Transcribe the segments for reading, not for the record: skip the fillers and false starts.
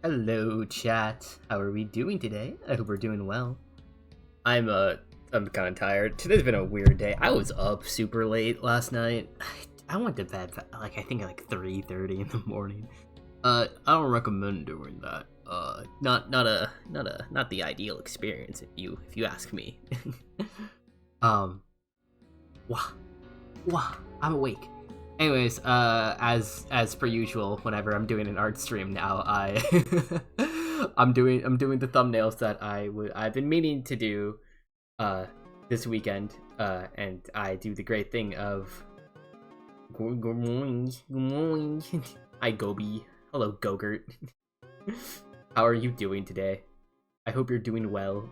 Hello, chat. How are we doing today? I hope we're doing well. I'm kind of tired. Today's been a weird day. I was up super late last night. I went to bed I think at like 3:30 in the morning. I don't recommend doing that. Not the ideal experience if you ask me. um, wow, I'm awake. Anyways, as per usual, whenever I'm doing an art stream now, I'm doing the thumbnails that I've been meaning to do, this weekend, and I do the great thing of good morning. Hi Gobi, hello Gogurt. How are you doing today? I hope you're doing well,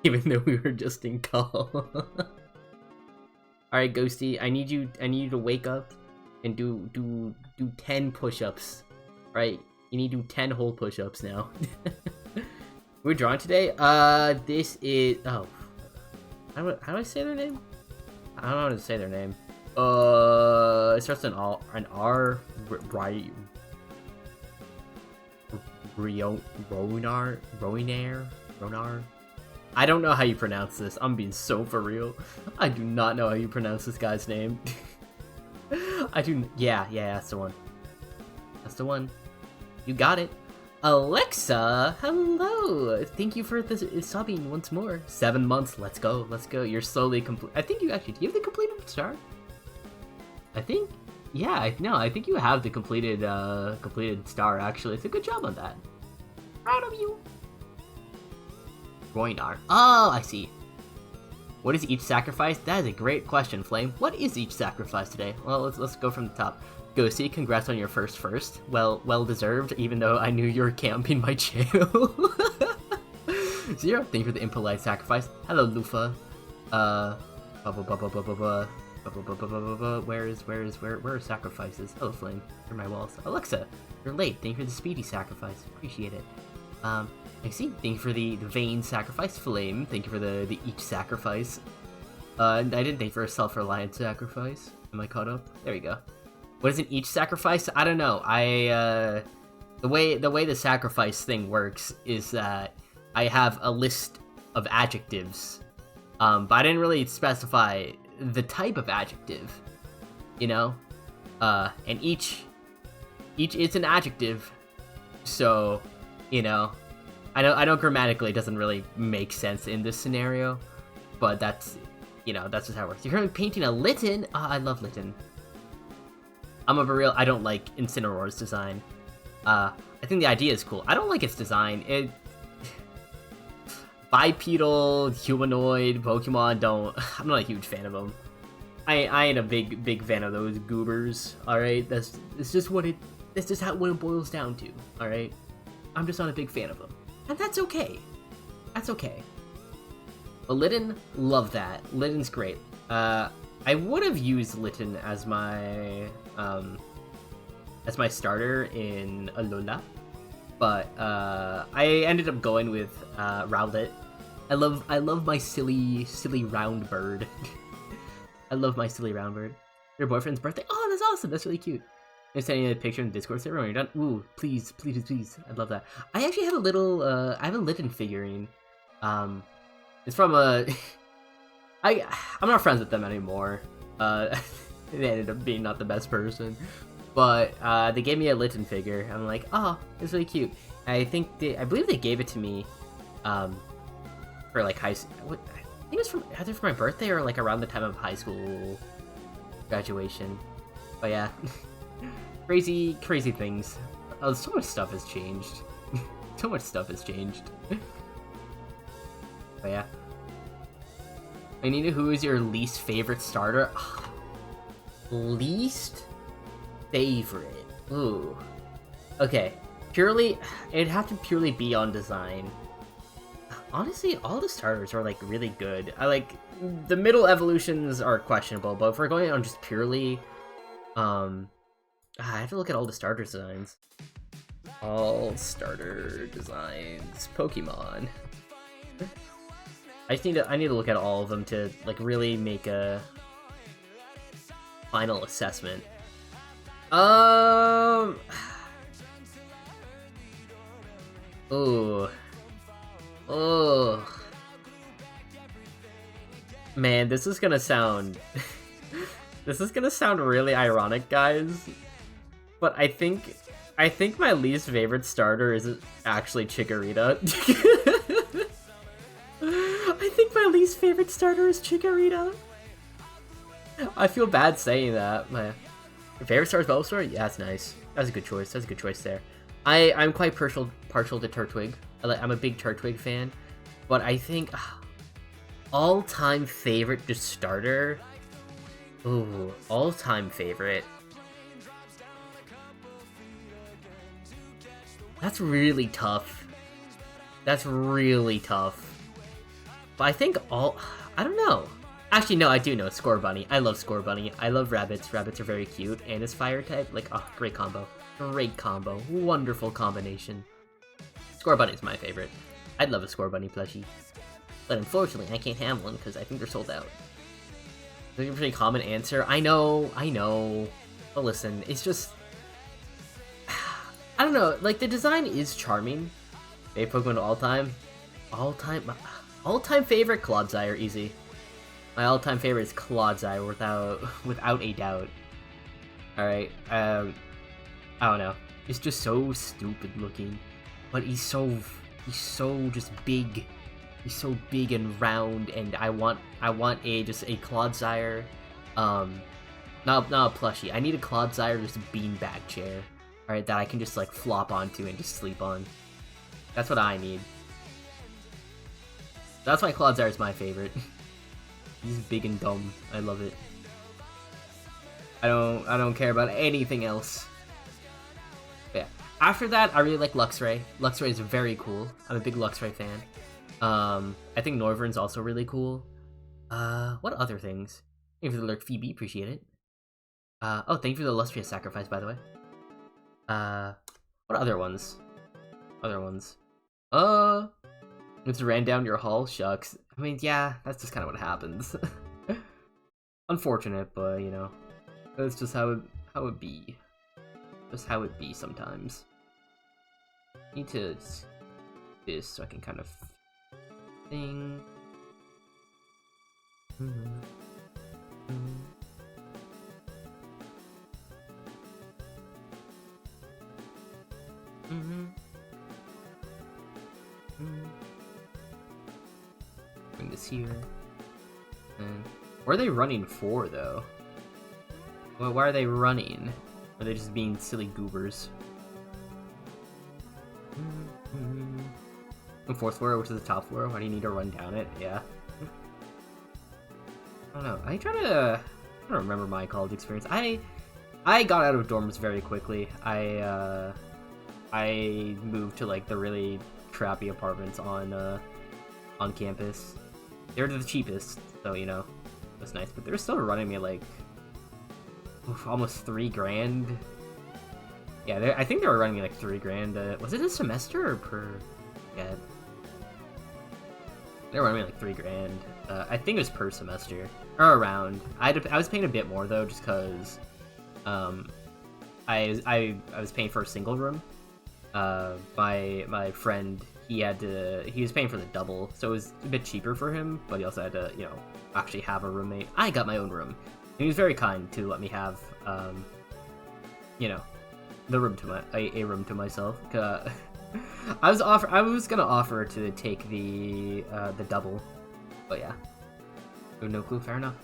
even though we were just in call. Alright, Ghosty, I need you to wake up and do 10 push-ups. Right? You need to do 10 whole push-ups now. We're drawing today? This is... Oh. How do I say their name? I don't know how to say their name. It starts an R. Ronar? I don't know how you pronounce this. I'm being so for real. I do not know how you pronounce this guy's name. Yeah, that's the one. That's the one. You got it. Alexa, hello. Thank you for the subbing once more. 7 months. Let's go. You're slowly complete. I think you actually, do you have the completed star? I think, yeah, I think you have the completed star actually. It's a good job on that. Proud of you. Roinar. Oh, I see. What is each sacrifice? That is a great question, Flame. What is each sacrifice today? Well, let's go from the top. Ghosty, congrats on your first. Well deserved, even though I knew you were camping my channel. Zero, thank you for the impolite sacrifice. Hello, Lufa. Where are sacrifices? Hello, Flame. You're my walls. Alexa, you're late. Thank you for the speedy sacrifice. Appreciate it. I see. Thank you for the vain sacrifice, Flame. Thank you for the each sacrifice. I didn't think for a self-reliant sacrifice. Am I caught up? There we go. What is an each sacrifice? I don't know. The way the sacrifice thing works is that I have a list of adjectives, but I didn't really specify the type of adjective, you know? And each is an adjective, so, you know, I know grammatically it doesn't really make sense in this scenario, but that's, you know, that's just how it works. You're currently painting a Litten? I love Litten. I'm a real, I don't like Incineroar's design. I think the idea is cool. I don't like its design. Bipedal, humanoid, Pokemon I'm not a huge fan of them. I ain't a big fan of those goobers, alright? That's just what it boils down to, alright? I'm just not a big fan of them. And that's okay. That's okay. But Litten, love that. Litten's great. I would have used Litten as my starter in Alola, but I ended up going with Rowlet. I love my silly round bird. I love my silly round bird. Your boyfriend's birthday? Oh, that's awesome. That's really cute. I'm sending a picture in the Discord server when you're done. Ooh, please. I'd love that. I actually have a little, I have a Litten figurine. It's from a... I'm not friends with them anymore. They ended up being not the best person. But, they gave me a Litten figure. I'm like, oh, it's really cute. I believe they gave it to me, for like I think it was either for my birthday or like around the time of high school graduation. But yeah. Crazy things. So much stuff has changed. So much stuff has changed. But yeah. Anita, who is your least favorite starter? Least favorite. Ooh. Okay. Purely, it'd have to purely be on design. Honestly, all the starters are like really good. I like the middle evolutions are questionable, but if we're going on just purely, I have to look at all the starter designs. All starter designs. Pokemon. I need to look at all of them to like really make a final assessment. Oh. Oh. Man, this is gonna sound... this is gonna sound really ironic, guys. But I think my least favorite starter is actually Chikorita. I think my least favorite starter is Chikorita. I feel bad saying that. My favorite star is Bulbasaur? Yeah, that's nice. That's a good choice. That's a good choice there. I'm quite partial to Turtwig. I'm a big Turtwig fan. But I think... all-time favorite just starter? Ooh, all-time favorite. That's really tough. That's really tough. But I think I don't know. Actually, no, I do know. Scorbunny. I love Scorbunny. I love rabbits. Rabbits are very cute. And his fire type, like, oh, great combo. Great combo. Wonderful combination. Scorbunny is my favorite. I'd love a Scorbunny plushie. But unfortunately, I can't have one because I think they're sold out. That's a pretty common answer. I know. But listen, it's just... I don't know, like, the design is charming. Favorite Pokemon of all time favorite, Clodsire, easy. My all-time favorite is Clodsire, without a doubt. Alright, I don't know. He's just so stupid looking. But he's so just big. He's so big and round, and I want just a Clodsire, not a plushie. I need a Clodsire just beanbag chair, alright, that I can just like flop onto and just sleep on. That's what I need. That's why Clodsire is my favorite. He's big and dumb. I love it. I don't care about anything else. But yeah. After that, I really like Luxray. Luxray is very cool. I'm a big Luxray fan. I think Noivern's also really cool. What other things? Thank you for the lurk, Phoebe, appreciate it. Oh, thank you for the illustrious sacrifice, by the way. What other ones? It's ran down your hall, shucks. I mean, yeah, that's just kind of what happens. Unfortunate, but, you know, that's just how it be. Just how it be sometimes. Need to do this so I can kind of thing. Bring this here. And where are they running for, though? Well, why are they running? Are they just being silly goobers? The fourth floor, which is the top floor. Why do you need to run down it? Yeah. I don't know. I don't remember my college experience. I got out of dorms very quickly. I moved to like the really crappy apartments on campus. They're the cheapest, so you know, that's nice. But they're still running me like almost $3,000. Yeah, I think they were running me like $3,000. Was it a semester or per? Yeah. They were running me like $3,000. I think it was per semester or around. I was paying a bit more though, just cause I was paying for a single room. My friend, he was paying for the double, so it was a bit cheaper for him, but he also had to, you know, actually have a roommate. I got my own room. And he was very kind to let me have, you know, the room to a room to myself. I was gonna offer to take the double, but yeah. No clue, fair enough.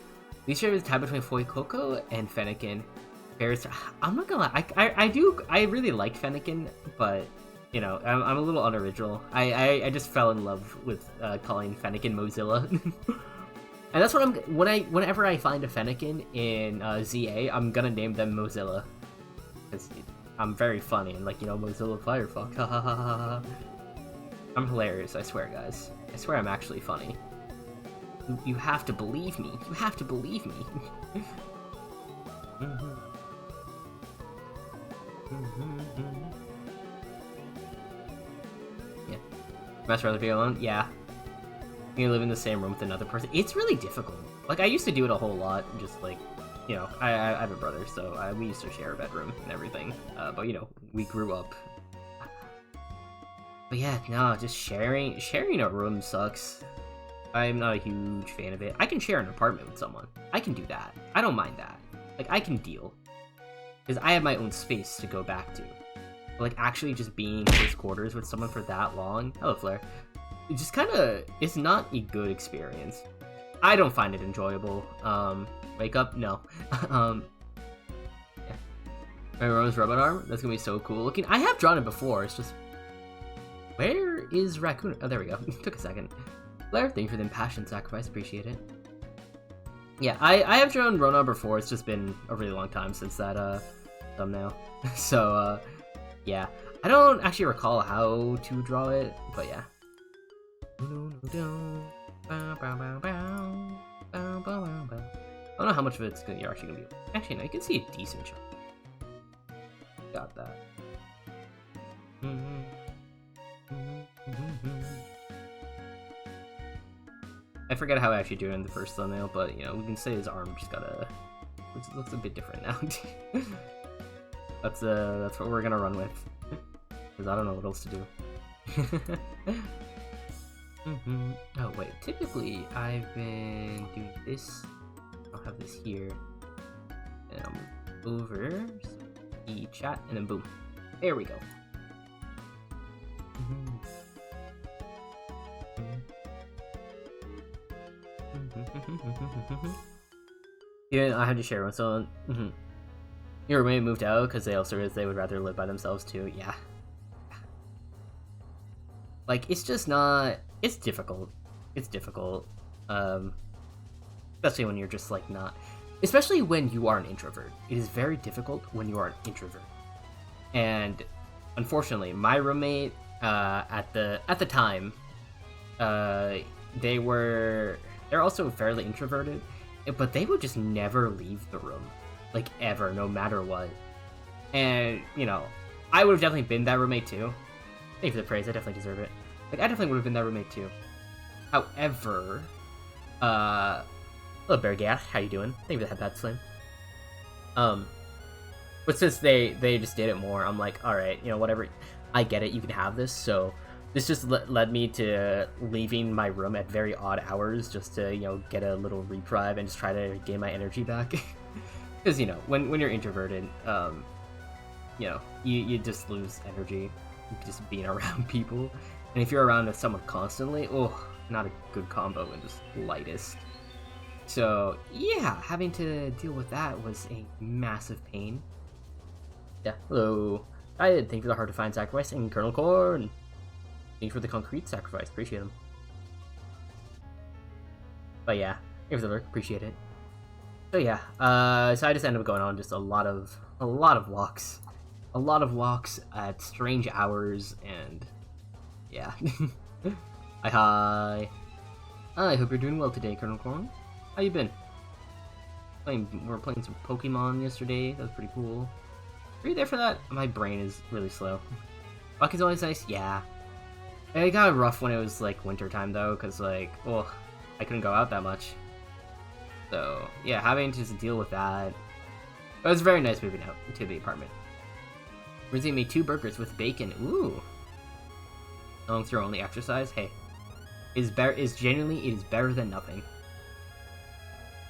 Least favorite tie between Fuecoco and Fennekin. I'm not gonna lie, I really like Fennekin, but you know, I'm a little unoriginal. I just fell in love with calling Fennekin Mozilla. And that's what whenever I find a Fennekin in ZA, I'm gonna name them Mozilla. Because I'm very funny and like, you know, Mozilla Firefox. I'm hilarious, I swear, guys. I swear I'm actually funny. You have to believe me. You have to believe me. Yeah. Much rather be alone? Yeah. You live in the same room with another person. It's really difficult. Like, I used to do it a whole lot, just like, you know, I have a brother, so we used to share a bedroom and everything. But, you know, we grew up. But yeah, no, just sharing a room sucks. I'm not a huge fan of it. I can share an apartment with someone. I can do that. I don't mind that. Like, I can deal. Because I have my own space to go back to. But, like, actually just being in close quarters with someone for that long, hello Flare, it just kind of, it's not a good experience. I don't find it enjoyable. Wake up? No. Yeah. My Rose Robot Arm? That's gonna be so cool looking. I have drawn it before, it's just... Where is Raccoon? Oh, there we go. Took a second. Blair, thank you for the impassioned sacrifice. Appreciate it. Yeah, I have drawn Ronan before. It's just been a really long time since that thumbnail. So, yeah. I don't actually recall how to draw it, but yeah. I don't know how much of it's you're actually gonna be. Actually, no, you can see a decent chunk. Got that. I forget how I actually do it in the first thumbnail, but you know, we can say his arm just it looks a bit different now. That's what we're gonna run with, because I don't know what else to do. Oh wait, typically I've been doing this. I'll have this here, and I'll move over the chat, and then boom, there we go. Yeah, I had to share one. So, your roommate moved out because they would rather live by themselves too. Yeah. Like, it's just not. It's difficult. It's difficult. Especially when you're just like not. Especially when you are an introvert. It is very difficult when you are an introvert. And unfortunately, my roommate at the time, they're also fairly introverted, but they would just never leave the room, like ever, no matter what. And you know, I would have definitely been that roommate too. Thank you for the praise. I definitely deserve it. Like, I definitely would have been that roommate too. However, hello Bear Gath, how you doing? Thank you for the headpad flame. But since they just did it more, I'm like, all right, you know, whatever. I get it. You can have this. So this just led me to leaving my room at very odd hours just to, you know, get a little reprieve and just try to gain my energy back. Because, you know, when you're introverted, you know, you just lose energy just being around people. And if you're around someone constantly, oh, not a good combo and just lightest. So, yeah, having to deal with that was a massive pain. Yeah, hello. Thank you for the hard-to-find sacrifice, and Colonel Corn. Thank you for the concrete sacrifice. Appreciate them. But yeah, thank you for the lurk. Appreciate it. So yeah, so I just ended up going on just a lot of walks. A lot of walks at strange hours, and yeah. Hi. I hope you're doing well today, Colonel Corn. How you been? We were playing some Pokemon yesterday. That was pretty cool. Were you there for that? My brain is really slow. Walk is always nice? Yeah. It got rough when it was, like, winter time, though, because, like, oh, I couldn't go out that much. So, yeah, having to just deal with that. But it was very nice moving out to the apartment. Rizzy made 2 burgers with bacon. Ooh. Going through only exercise? Hey. Genuinely, it is better than nothing.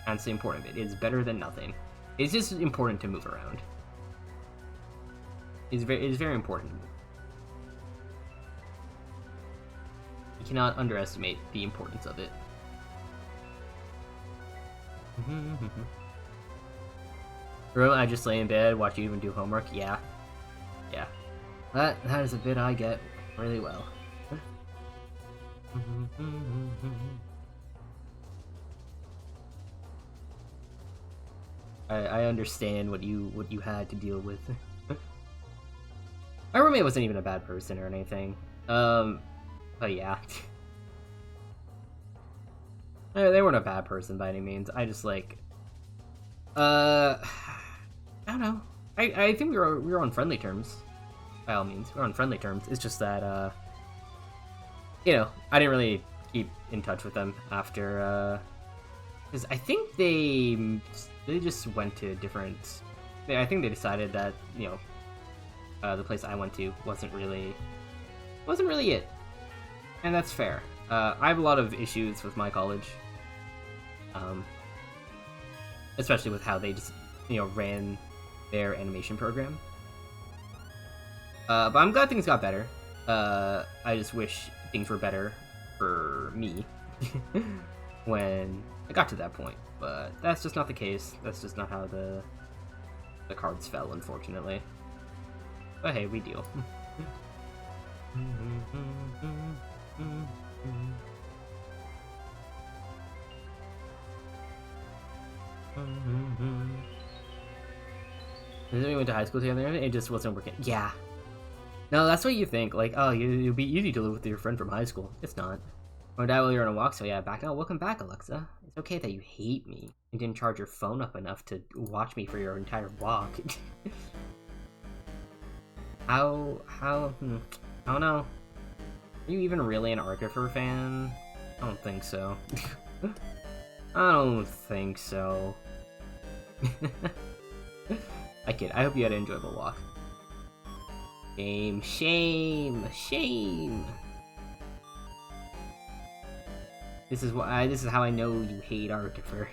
That's the important bit. It is better than nothing. It's just important to move around. It is very important. You cannot underestimate the importance of it. Bro, I just lay in bed, watch you even do homework. Yeah. Yeah. That is a bit I get really well. I understand what you had to deal with. My roommate wasn't even a bad person or anything. But yeah. They weren't a bad person by any means. I just like... I don't know. I think we were on friendly terms. By all means. We were on friendly terms. It's just that, you know, I didn't really keep in touch with them after, because I think they just went to different... I think they decided that, you know, the place I went to wasn't wasn't really it. And that's fair. I have a lot of issues with my college. Especially with how they just, ran their animation program. But I'm glad things got better. I just wish things were better for me when I got to that point. But that's just not the case. That's just not how the cards fell, unfortunately. But hey, we deal. We went to high school together, it just wasn't working. Yeah. No, that's what you think. Like, oh, you'll be easy to live with your friend from high school. It's not. My dad while you're on a walk, so yeah, back now. Welcome back, Alexa. It's okay that you hate me and didn't charge your phone up enough to watch me for your entire walk. I don't know. Are you even really an Artifer fan? I don't think so. I don't think so. I kid. I hope you had an enjoyable walk. Shame. This is why. This is how I know you hate Artifer.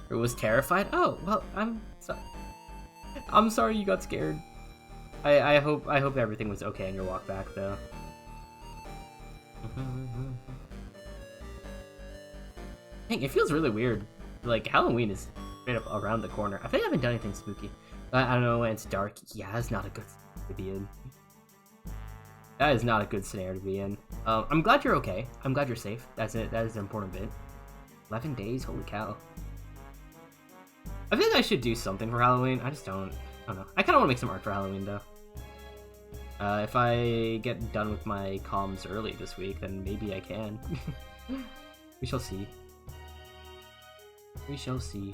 It was terrified. Oh well, I'm sorry. I'm sorry you got scared. I hope everything was okay on your walk back though. Dang, it feels really weird. Like Halloween is straight up around the corner. I think I haven't done anything spooky. But I don't know when it's dark. Yeah, it's not a good scenario to be in. That is not a good scenario to be in. I'm glad you're okay. I'm glad you're safe. That's it. That is an important bit. 11 days. Holy cow. I feel like I should do something for Halloween. I just don't know. I kind of want to make some art for Halloween though. If I get done with my comms early this week, then maybe I can. We shall see. We shall see.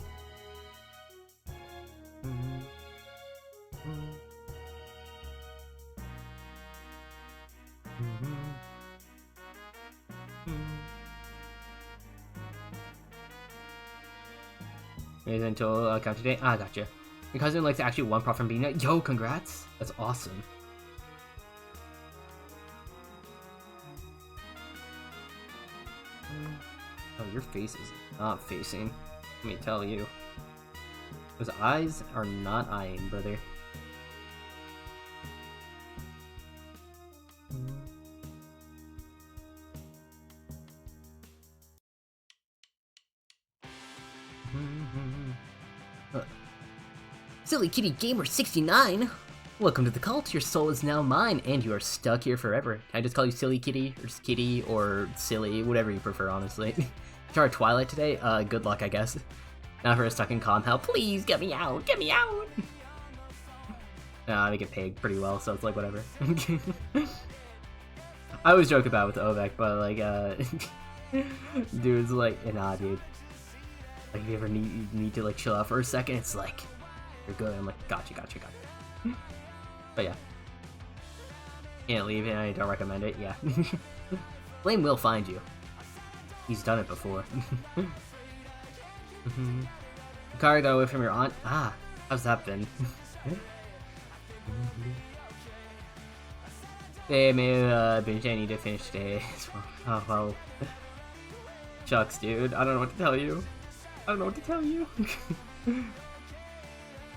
Until count today. Ah, gotcha. Your cousin likes actually one prop from being a yo, congrats! That's awesome. Oh, your face is not facing. Let me tell you. Those eyes are not eyeing, brother. Silly Kitty Gamer 69! Welcome to the cult, your soul is now mine, and you are stuck here forever. Can I just call you Silly Kitty, or Kitty, or Silly, whatever you prefer, honestly. Try Twilight today? Good luck, I guess. Now for a stuck in calm hell, please get me out, get me out! I get paid pretty well, so it's like, whatever. I always joke about it with Ovek, but like, dude's like, nah, dude. Like, if you ever need to, like, chill out for a second, it's like, you're good. I'm like, gotcha. But yeah. Can't leave it, I don't recommend it, yeah. Flame will find you. He's done it before. Car got away from your aunt? Ah, how's that been? Hey, maybe binge I need to finish today. Oh, well. Shucks, dude. I don't know what to tell you.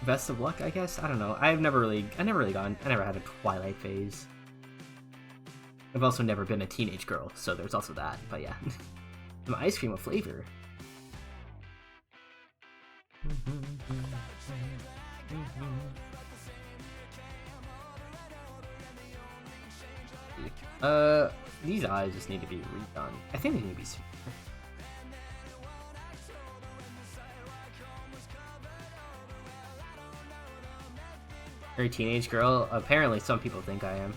Best of luck, I guess? I don't know. I never really had a Twilight phase. I've also never been a teenage girl, so there's also that, but yeah. Some ice cream with flavor. These eyes just need to be redone. I think they need to be sweeter. You're a teenage girl? Apparently some people think I am.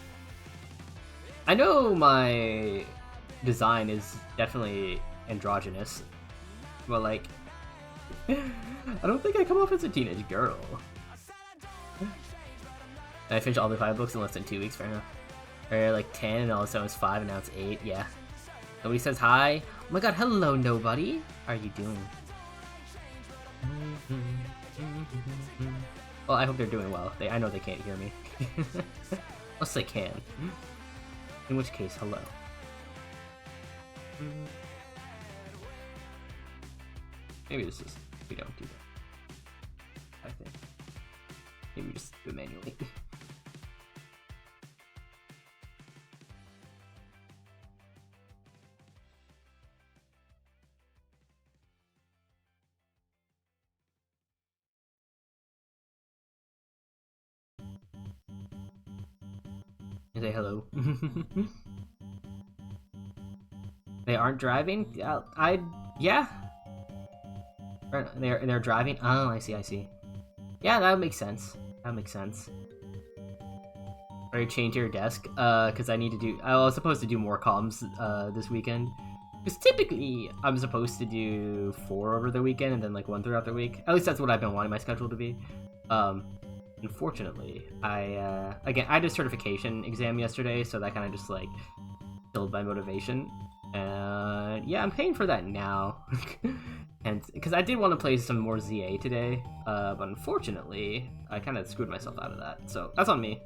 I know my design is definitely androgynous, but like, I don't think I come off as a teenage girl. And I finished all the 5 books in less than 2 weeks, fair enough. Or like 10 and all of a sudden it's 5 and now it's 8, yeah. Nobody says hi. Oh my god, hello nobody. How are you doing? Well, I hope they're doing well. I know they can't hear me. Unless they can. In which case, hello. Maybe this is... we don't do that. I think. Maybe we just do it manually. Say hello. They aren't driving? Yeah. They're driving? Oh, I see. Yeah, that would make sense. Are you changing your desk? Because I was supposed to do more comms, this weekend. Because typically, I'm supposed to do 4 over the weekend and then, like, 1 throughout the week. At least that's what I've been wanting my schedule to be. Unfortunately, I had a certification exam yesterday, so that kind of just, like, killed my motivation. Yeah, I'm paying for that now. And because I did want to play some more ZA today, but unfortunately, I kind of screwed myself out of that. So that's on me.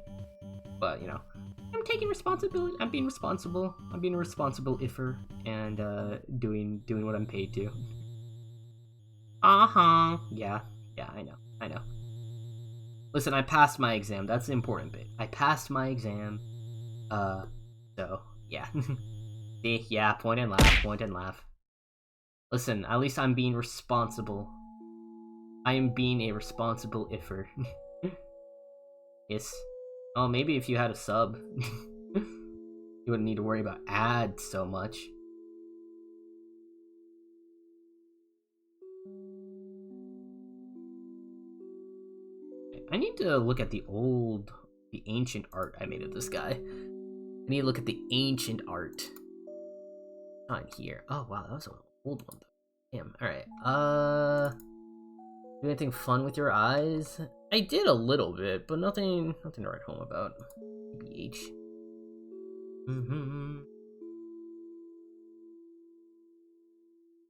But, you know, I'm taking responsibility. I'm being responsible. I'm being a responsible iffer and doing what I'm paid to. Yeah, I know. Listen, I passed my exam. That's the important bit. I passed my exam. So, yeah. See, yeah, point and laugh. Listen, at least I'm being responsible. I am being a responsible iffer. Yes. Oh, maybe if you had a sub, you wouldn't need to worry about ads so much. I need to look at the ancient art I made of this guy. I need to look at the ancient art. Not here. Oh wow, that was an old one though. Damn. Alright. Do anything fun with your eyes? I did a little bit, but nothing to write home about. BH.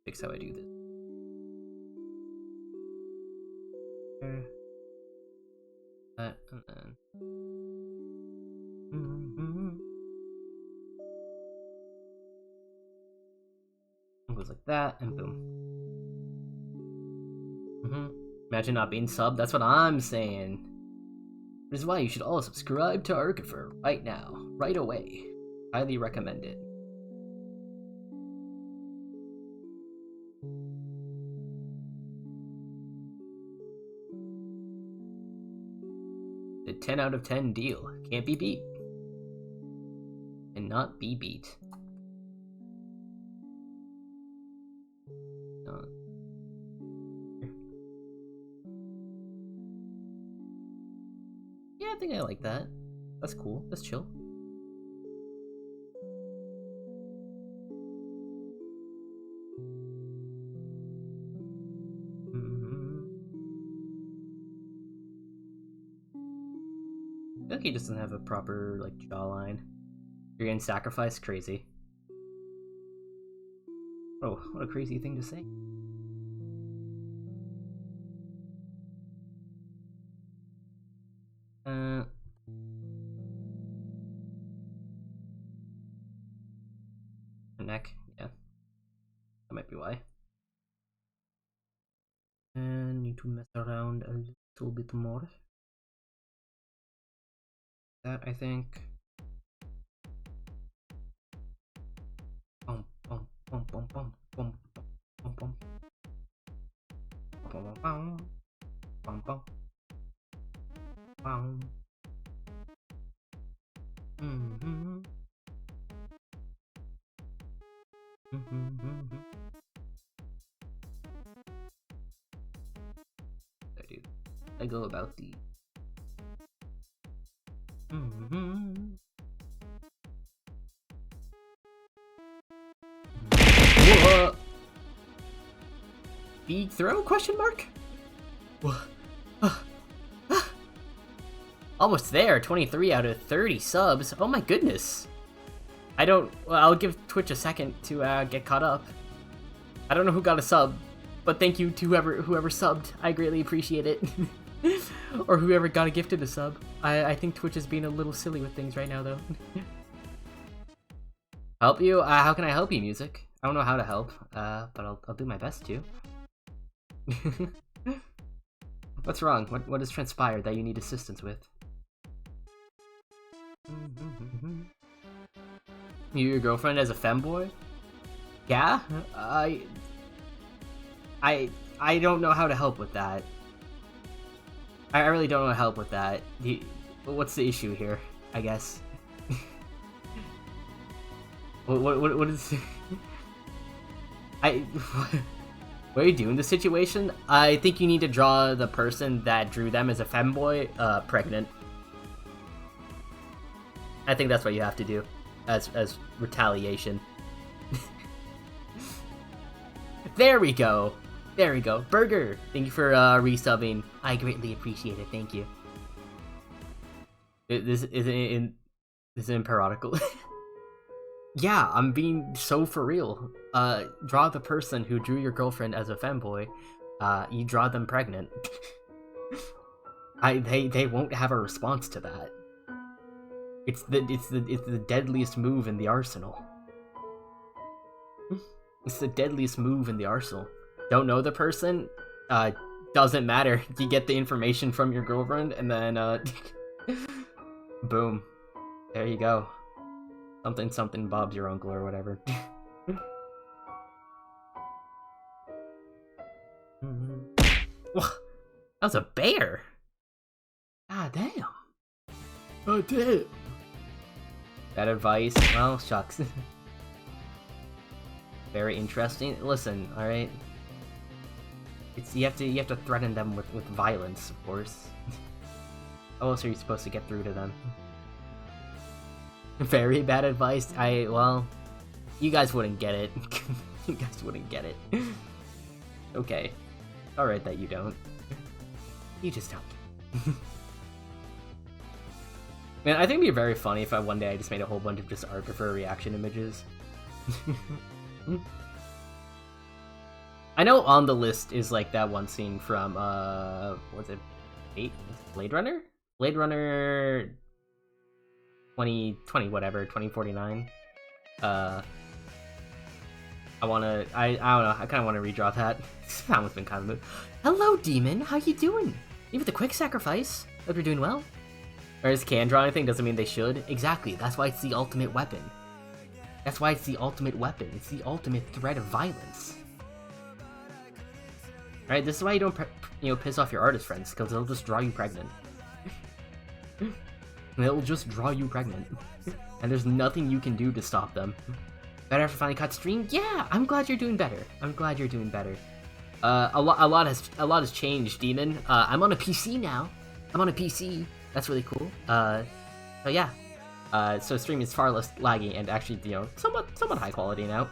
Fix how I do this. And then it goes like that, and boom. Imagine not being subbed. That's what I'm saying. This is why you should all subscribe to Arkifer right now, right away. Highly recommend it. The 10 out of 10 deal. Can't be beat. And not be beat. Yeah, I think I like that. That's cool. That's chill. I feel like he doesn't have a proper, like, jawline. You're getting sacrificed? Crazy. Oh, what a crazy thing to say. Neck, yeah. That might be why. And need to mess around a little bit more. That, I think. Bum bum bum bum bum bum bum bum bum bum bum bum bum. I go about the Big throw? Question mark? Almost there. 23 out of 30 subs. Oh my goodness. I'll give Twitch a second to get caught up. I don't know who got a sub, but thank you to whoever subbed. I greatly appreciate it. or whoever got a gifted a sub. I think Twitch is being a little silly with things right now, though. Help you? How can I help you, Music? I don't know how to help, but I'll do my best to. What's wrong? What has transpired that you need assistance with? Your girlfriend as a femboy? Yeah? I don't know how to help with that. I really don't know how to help with that. What's the issue here, I guess? What is... What are you doing in this situation? I think you need to draw the person that drew them as a femboy, pregnant. I think that's what you have to do, as retaliation. There we go! There we go. Burger! Thank you for resubbing. I greatly appreciate it, thank you. This isn't parodical. Yeah, I'm being so for real. Draw the person who drew your girlfriend as a femboy. You draw them pregnant. They won't have a response to that. It's the deadliest move in the arsenal. It's the deadliest move in the arsenal. Don't know the person? Doesn't matter. You get the information from your girlfriend, and then boom. There you go. Something Bob's your uncle or whatever. That was a bear! God damn. Oh damn. Bad advice? Well, shucks. Very interesting. Listen, alright? You have to threaten them with violence, of course. How else are you supposed to get through to them? Very bad advice. Well, you guys wouldn't get it. You guys wouldn't get it. Okay. Alright that you don't. You just don't. Man, I think it'd be very funny if one day I just made a whole bunch of just art for reaction images. I know on the list is like that one scene from, what's it? Blade Runner? Blade Runner 2020 whatever, 2049. I don't know, I kinda wanna redraw that. That one's been kind of moved. Hello, Demon, how you doing? Even with a quick sacrifice. Hope you're doing well. Whereas can draw anything doesn't mean they should. Exactly, that's why it's the ultimate weapon. That's why it's the ultimate weapon. It's the ultimate threat of violence. Alright, this is why you don't piss off your artist friends, because they'll just draw you pregnant. They'll just draw you pregnant. And there's nothing you can do to stop them. Better after finally cut stream? Yeah, I'm glad you're doing better. I'm glad you're doing better. A lot has changed, Demon. I'm on a PC now. I'm on a PC. That's really cool. So yeah. So stream is far less laggy and actually, somewhat high quality now.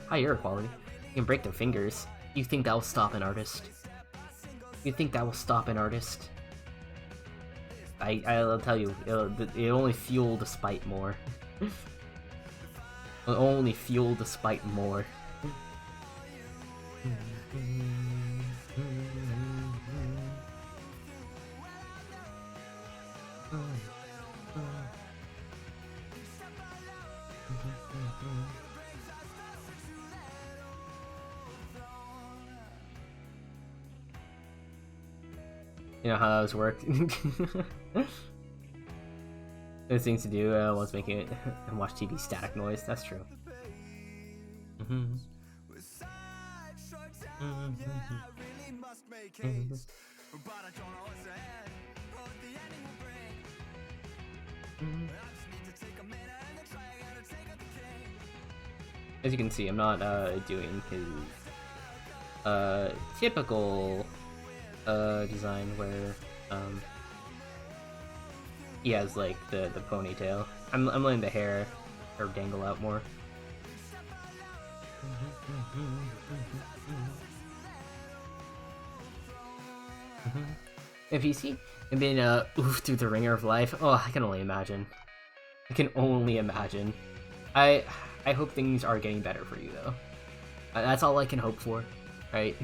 Higher quality. You can break their fingers. You think that will stop an artist? You think that will stop an artist? I'll tell you, it only fuel the spite more. It'll only fuel the spite more. You know how those work. There's things to do once making it and watch TV static noise. That's true. As you can see, I'm not doing his typical design where he has like the ponytail. I'm letting the hair dangle out more. If you see him being oof through the ringer of life, oh, I can only imagine. I can only imagine. I hope things are getting better for you though. That's all I can hope for, right?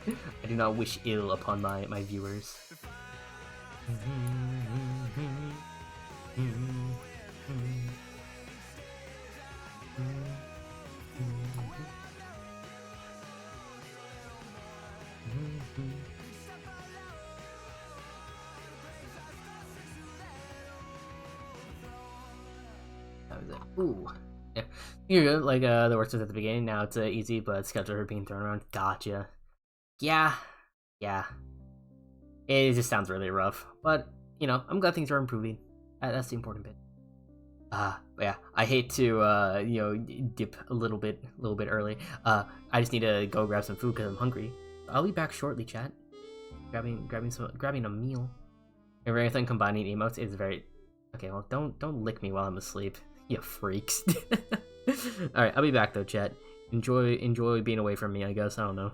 I do not wish ill upon my viewers. That was it. Ooh. Yeah. You're good. Like, the worst was at the beginning. Now it's easy, but schedule are being thrown around. Gotcha. Yeah. Yeah. It just sounds really rough. But, I'm glad things are improving. That's the important bit. But yeah, I hate to, dip a little bit early. I just need to go grab some food because I'm hungry. I'll be back shortly, chat. Grabbing a meal. Everything combining emotes is very... Okay, well, don't lick me while I'm asleep, you freaks. Alright, I'll be back though, chat. Enjoy being away from me, I guess. I don't know.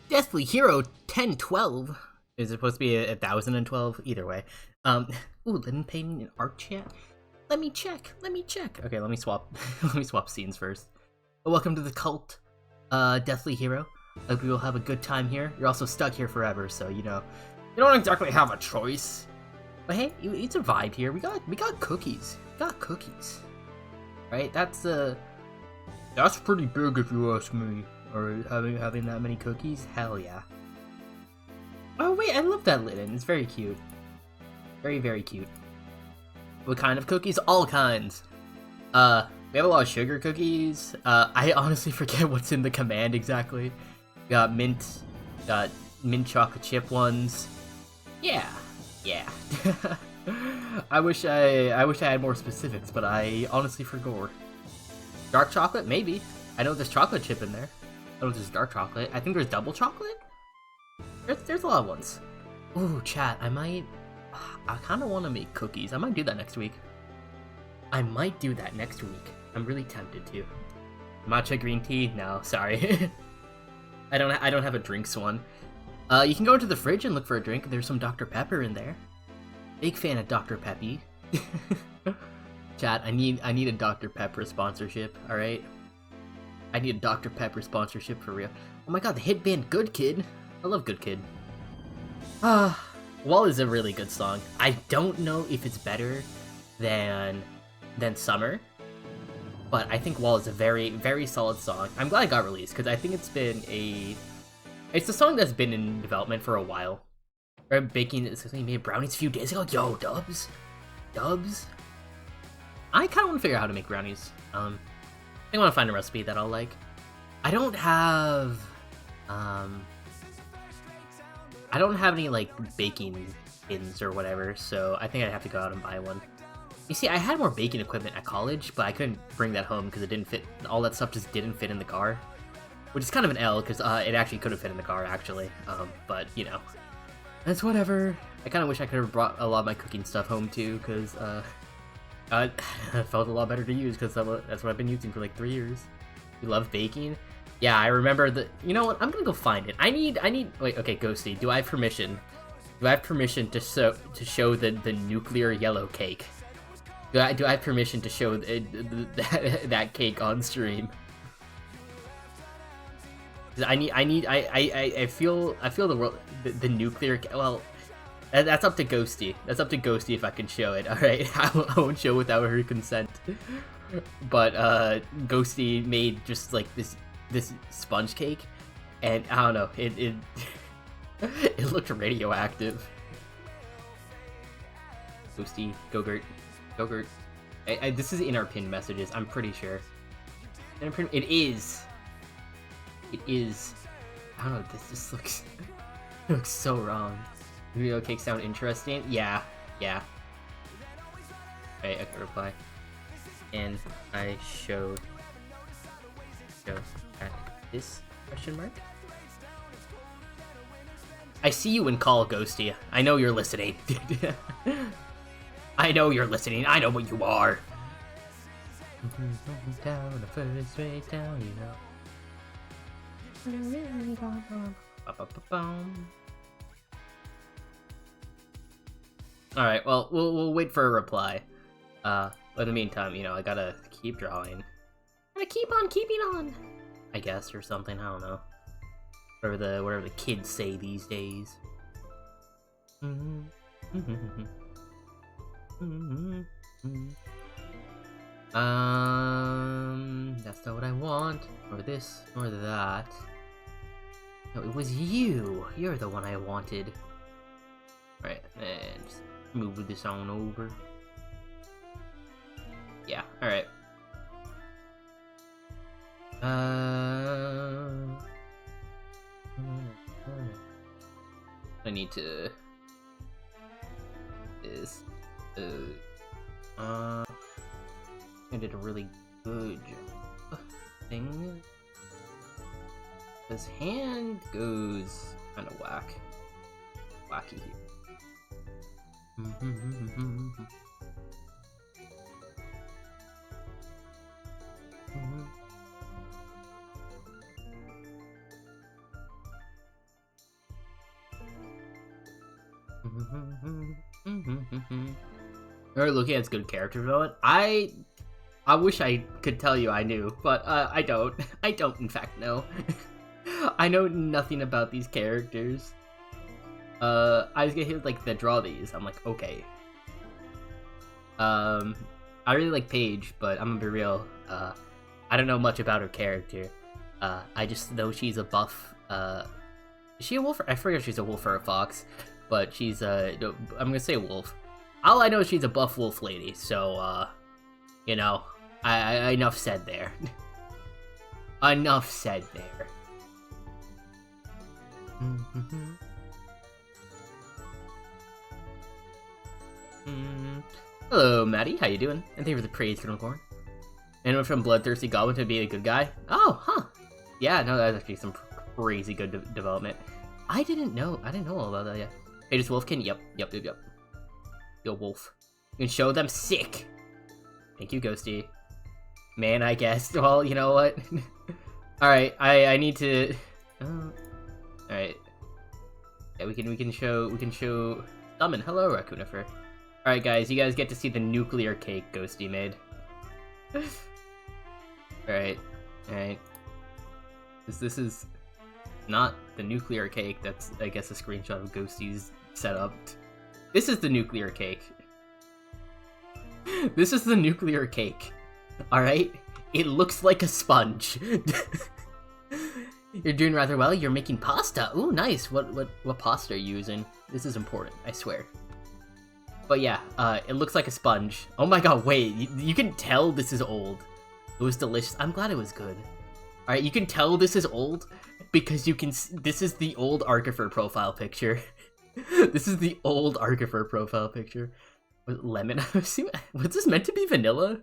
Deathly Hero 1012. Is it supposed to be 1012? Either way. Ooh, Linen painting in art chat. Let me check. Okay, let me swap. Let me swap scenes first. But welcome to the cult, Deathly Hero. Hope we will have a good time here. You're also stuck here forever, so you know, you don't exactly have a choice. But hey, it's a vibe here. We got cookies. Right? That's pretty big if you ask me. Or having that many cookies? Hell yeah. Oh wait, I love that linen. It's very cute. Very, very cute. What kind of cookies? All kinds. We have a lot of sugar cookies. I honestly forget what's in the command exactly. Got mint chocolate chip ones. Yeah. I wish I had more specifics, but I honestly forgot. Dark chocolate? Maybe. I know there's chocolate chip in there. I know there's dark chocolate. I think there's double chocolate? There's a lot of ones. Ooh, chat, I kind of want to make cookies. I might do that next week. I'm really tempted to. Matcha green tea? No, sorry. I don't have a drinks one. You can go into the fridge and look for a drink. There's some Dr. Pepper in there. Big fan of Dr. Peppy. Chat, I need a Dr. Pepper sponsorship, alright? I need a Dr. Pepper sponsorship for real. Oh my god, the hit band Good Kid. I love Good Kid. Wall is a really good song. I don't know if it's better than Summer, but I think Wall is a very, very solid song. I'm glad it got released, because I think it's a song that's been in development for a while. I'm baking, he made brownies a few days ago. Yo, Dubs? I kind of want to figure out how to make brownies. I want to find a recipe that I'll like. I don't have any, like, baking tins or whatever, so I think I'd have to go out and buy one. You see, I had more baking equipment at college, but I couldn't bring that home because it didn't fit. All that stuff just didn't fit in the car, which is kind of an L because it actually could have fit in the car, actually. But, you know, that's whatever. I kind of wish I could have brought a lot of my cooking stuff home, too, because, it felt a lot better to use because that's what I've been using for, like, 3 years. You love baking? Yeah, I remember you know what? I'm gonna go find it. I need. Wait, okay, Ghosty. Do I have permission? To show the nuclear yellow cake? Do I have permission to show that cake on stream? I feel the world the nuclear. Well, that's up to Ghosty. That's up to Ghosty if I can show it. All right, I won't show without her consent. But Ghosty made just like this sponge cake, and I don't know, it it looked radioactive. Ghosty, Gogurt. This is in our pinned messages, I'm pretty sure. It is. I don't know, this just looks so wrong. Video cakes sound interesting? Yeah. Okay, I can reply. And I show at this question mark. I see you in call, Ghosty. I know you're listening. I know you're listening. I know what you are. Down the first way down, you know. All right. Well, we'll wait for a reply. But in the meantime, you know, I gotta keep drawing. I keep on keeping on, I guess, or something. I don't know. Whatever the kids say these days. That's not what I want, or this, or that. No, it was you. You're the one I wanted. Right, and just move this on over. Yeah, alright. I need to... I did a really good job. Thing. His hand goes kind of wacky here. Alright, looking at its good character development. I wish I could tell you I knew, but I don't. I don't, in fact, know. I know nothing about these characters. I was gonna hit like the draw these. I'm like, okay. I really like Paige, but I'm gonna be real. I don't know much about her character. I just know she's a buff. Is she a wolf? I forget if she's a wolf or a fox, but she's no, I'm gonna say wolf. All I know is she's a buff wolf lady. So you know, I enough said there. Enough said there. Hello, Maddie. How you doing? And thank you for the praise, Unicorn. Anyone from Bloodthirsty Goblin to be a good guy? Oh, huh. Yeah, no, that's actually some crazy good development. I didn't know all about that yet. Hey, just Wolfkin? Yep. Yo, Wolf. You can show them sick. Thank you, Ghosty. Man, I guess. Well, you know what? Alright, I need to... Alright. Yeah, we can show... Summon. Hello, Raccoonifer. Alright, guys, you guys get to see the nuclear cake Ghosty made. Alright. This is not the nuclear cake. That's, I guess, a screenshot of Ghosty's setup. This is the nuclear cake. This is the nuclear cake. Alright? It looks like a sponge. You're doing rather well. You're making pasta. Ooh, nice. What pasta are you using? This is important, I swear. But yeah, it looks like a sponge. Oh my god, wait. You can tell this is old. It was delicious. I'm glad it was good. Alright, you can tell this is old because you can... This is the old Archifer profile picture. This is the old Archifer profile picture. Lemon? Was this meant to be vanilla?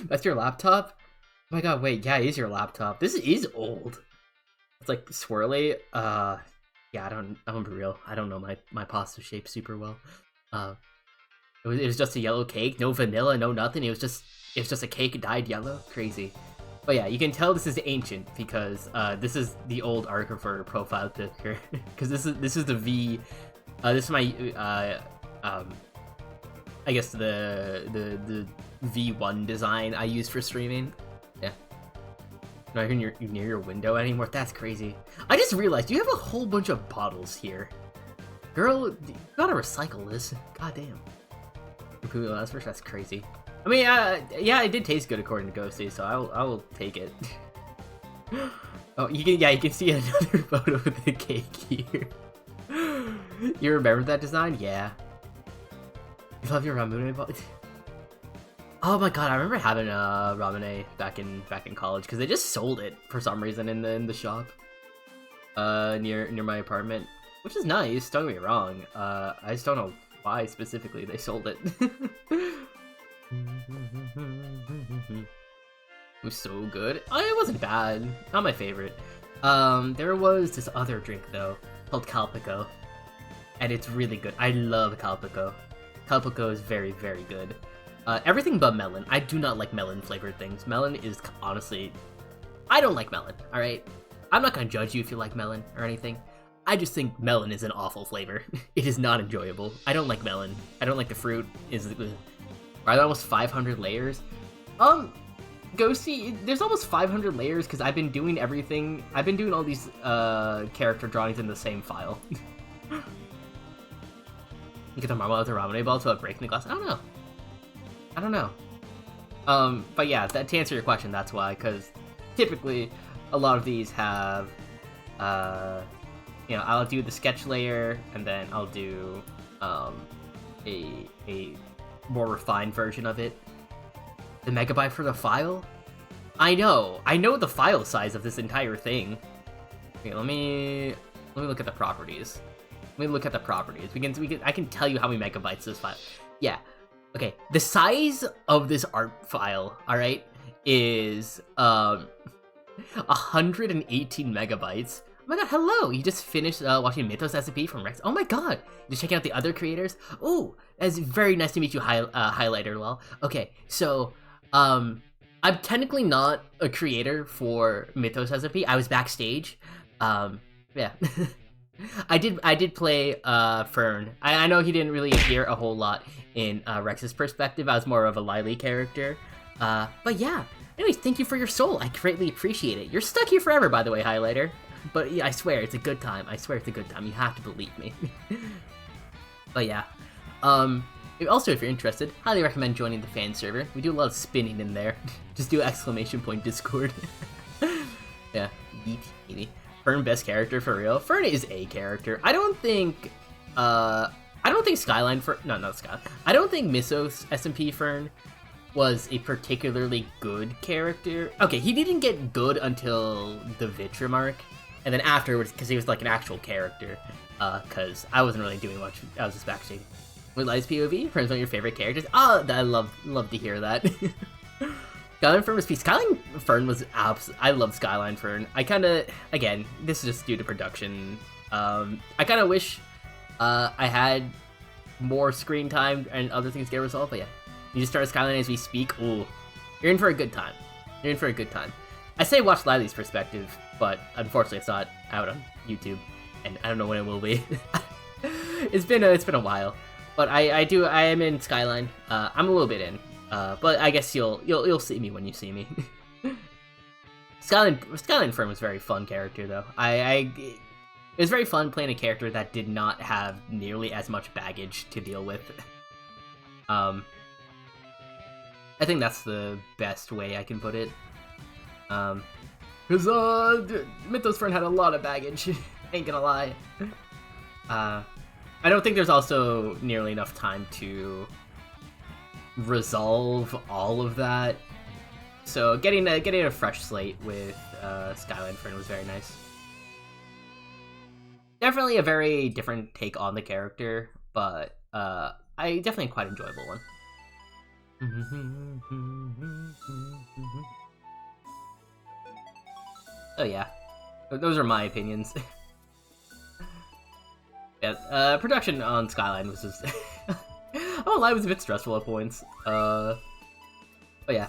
That's your laptop? Oh my god, wait. Yeah, it is your laptop. This is old. It's like swirly. Yeah, I'm gonna be real. I don't know my pasta shape super well. It was just a yellow cake, no vanilla, no nothing. It was just a cake dyed yellow. Crazy. But yeah, you can tell this is ancient because this is the old Archifer profile picture. Because this is the V. This is my I guess the V1 design I use for streaming. Yeah. Not even near your window anymore. That's crazy. I just realized you have a whole bunch of bottles here. Girl, you gotta recycle this. God damn. That's crazy. I mean, yeah, it did taste good according to Ghosty, so I will take it. Oh, you can see another photo of the cake here. You remember that design? Yeah. You love your Ramune ball? Oh my god, I remember having a Ramune back in college because they just sold it for some reason in the shop near my apartment, which is nice. Don't get me wrong. I just don't know why specifically they sold it. It was so good. Oh, it wasn't bad. Not my favorite. There was this other drink though called Calpico, and it's really good. I love Calpico. Calpico is very, very good. Everything but melon. I do not like melon flavored things. Melon is honestly... I don't like melon, alright? I'm not gonna judge you if you like melon or anything. I just think melon is an awful flavor. It is not enjoyable. I don't like melon. I don't like the fruit. Are there almost 500 layers? Ghosty, there's almost 500 layers because I've been doing everything. I've been doing all these character drawings in the same file. You get the marble out of the Ramune ball without breaking the glass? I don't know. But yeah, to answer your question, that's why, because typically a lot of these have, you know, I'll do the sketch layer, and then I'll do a more refined version of it. The megabyte for the file? I know the file size of this entire thing. Okay, let me look at the properties. Let me look at the properties. I can tell you how many megabytes this file. Yeah. Okay, the size of this art file, alright, is 118 megabytes. Oh my god, hello! You just finished watching Mythos SCP from Rex. Oh my god! Just checking out the other creators? Oh, it's very nice to meet you, Highlighter Lol. Okay, so, I'm technically not a creator for Mythos SCP. I was backstage. Yeah. I did play Fern. I know he didn't really appear a whole lot in Rex's perspective. I was more of a Lily character. But yeah. Anyways, thank you for your soul. I greatly appreciate it. You're stuck here forever, by the way, Highlighter. But yeah, I swear, it's a good time. I swear it's a good time. You have to believe me. But yeah. Also, if you're interested, highly recommend joining the fan server. We do a lot of spinning in there. Just do @ Discord. Yeah, yeet, yeet. Fern best character for real. Fern is a character. I don't think Skyline Fern. No, not Skyline. I don't think Mythos SMP Fern was a particularly good character. Okay, he didn't get good until the Vitra arc, and then afterwards, because he was like an actual character. Because I wasn't really doing much. I was just backstage. With Lights POV, Fern's one of your favorite characters. Oh, I love to hear that. Skyline Fern was peace. Skyline Fern was I love Skyline Fern. I kind of, again, this is just due to production. I kind of wish I had more screen time and other things get resolved, but yeah. You just start Skyline as we speak. Ooh, you're in for a good time. You're in for a good time. I say watch Lily's perspective, but unfortunately it's not out on YouTube, and I don't know when it will be. It's been a while. But I am in Skyline. I'm a little bit in. But I guess you'll see me when you see me. Skyline Fern was a very fun character though. It was very fun playing a character that did not have nearly as much baggage to deal with. I think that's the best way I can put it. Cause Mythos Fern had a lot of baggage. Ain't gonna lie. I don't think there's also nearly enough time to resolve all of that. So getting a fresh slate with Skyline Fern was very nice. Definitely a very different take on the character, but definitely quite enjoyable one. Oh yeah, those are my opinions. Yeah, production on Skyline was just... oh, life was a bit stressful at points. But yeah.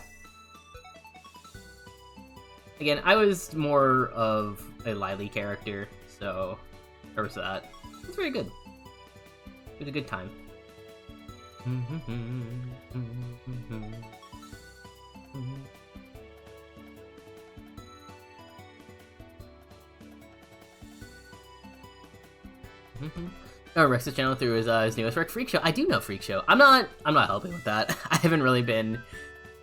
Again, I was more of a Lily character, so there was that. It was very good. It was a good time. Rex's channel through his newest work, Freak Show. I do know Freak Show. I'm not helping with that. I haven't really been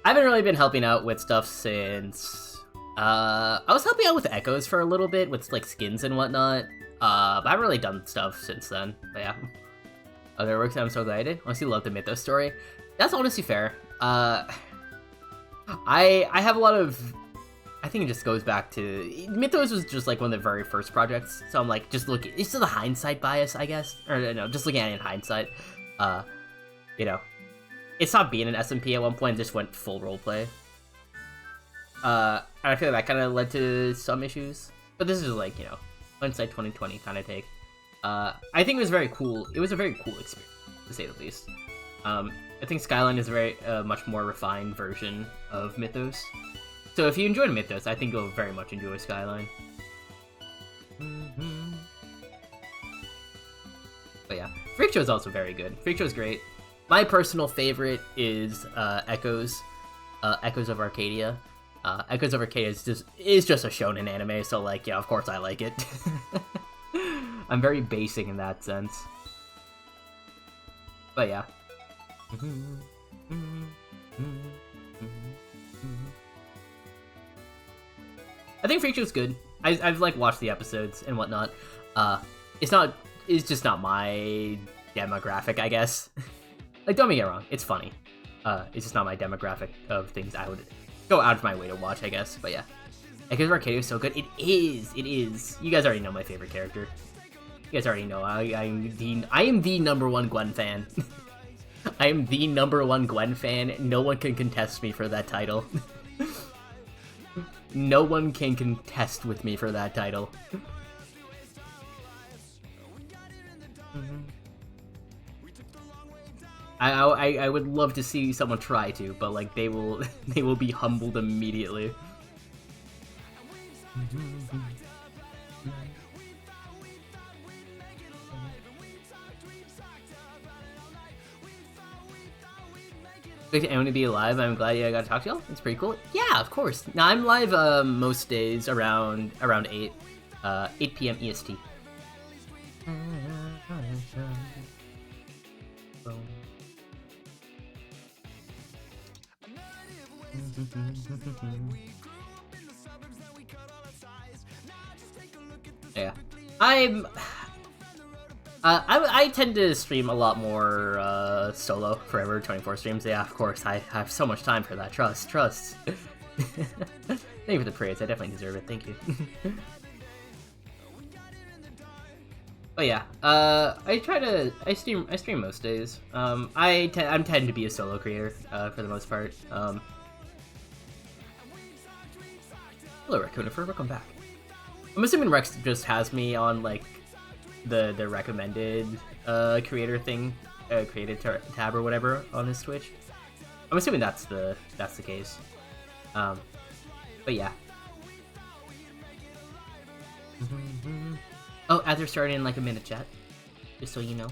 helping out with stuff since I was helping out with Echoes for a little bit with like skins and whatnot. But I haven't really done stuff since then. But yeah. Other works I'm so excited. Honestly love the Mythos story. That's honestly fair. I have a lot of, I think it just goes back to Mythos was just like one of the very first projects, so I'm like just looking. It's still the hindsight bias, I guess, or no, just looking at it in hindsight. You know, it stopped being an SMP at one point, and just went full roleplay. And I feel like that kind of led to some issues, but this is like, you know, hindsight 2020 kind of take. I think it was very cool. It was a very cool experience, to say the least. I think Skyline is a very much more refined version of Mythos. So if you enjoyed Mythos, I think you'll very much enjoy Skyline. But yeah, Freak Show is also very good. Freak Show is great. My personal favorite is Echoes, Echoes of Arcadia. Echoes of Arcadia is just a shonen anime, so like, yeah, of course I like it. I'm very basic in that sense. But yeah. I think Freak Show's good. I've like watched the episodes and whatnot. It's just not my demographic, I guess. Like, don't get me wrong, it's funny. It's just not my demographic of things I would go out of my way to watch, I guess. But yeah, Echoes of Arcadia is so good. It is. You guys already know my favorite character. You guys already know I am the #1 Gwen fan. I am the #1 Gwen fan. No one can contest me for that title. No one can contest with me for that title. I would love to see someone try to, but like they will be humbled immediately. Great to to be live. I'm glad I got to talk to y'all. It's pretty cool. Yeah, of course. Now I'm live most days around 8 p.m. EST. Yeah, I tend to stream a lot more solo Forever 24 streams. Yeah, of course. I have so much time for that. Trust. Thank you for the praise. I definitely deserve it. Thank you. But yeah, I stream most days. I tend to be a solo creator for the most part. Hello, Raccoonifer. Welcome back. I'm assuming Rex just has me on like the recommended creator thing, created tab or whatever on his Twitch. I'm assuming that's the case. But yeah. Oh, as they're starting in like a minute, chat. Just so you know.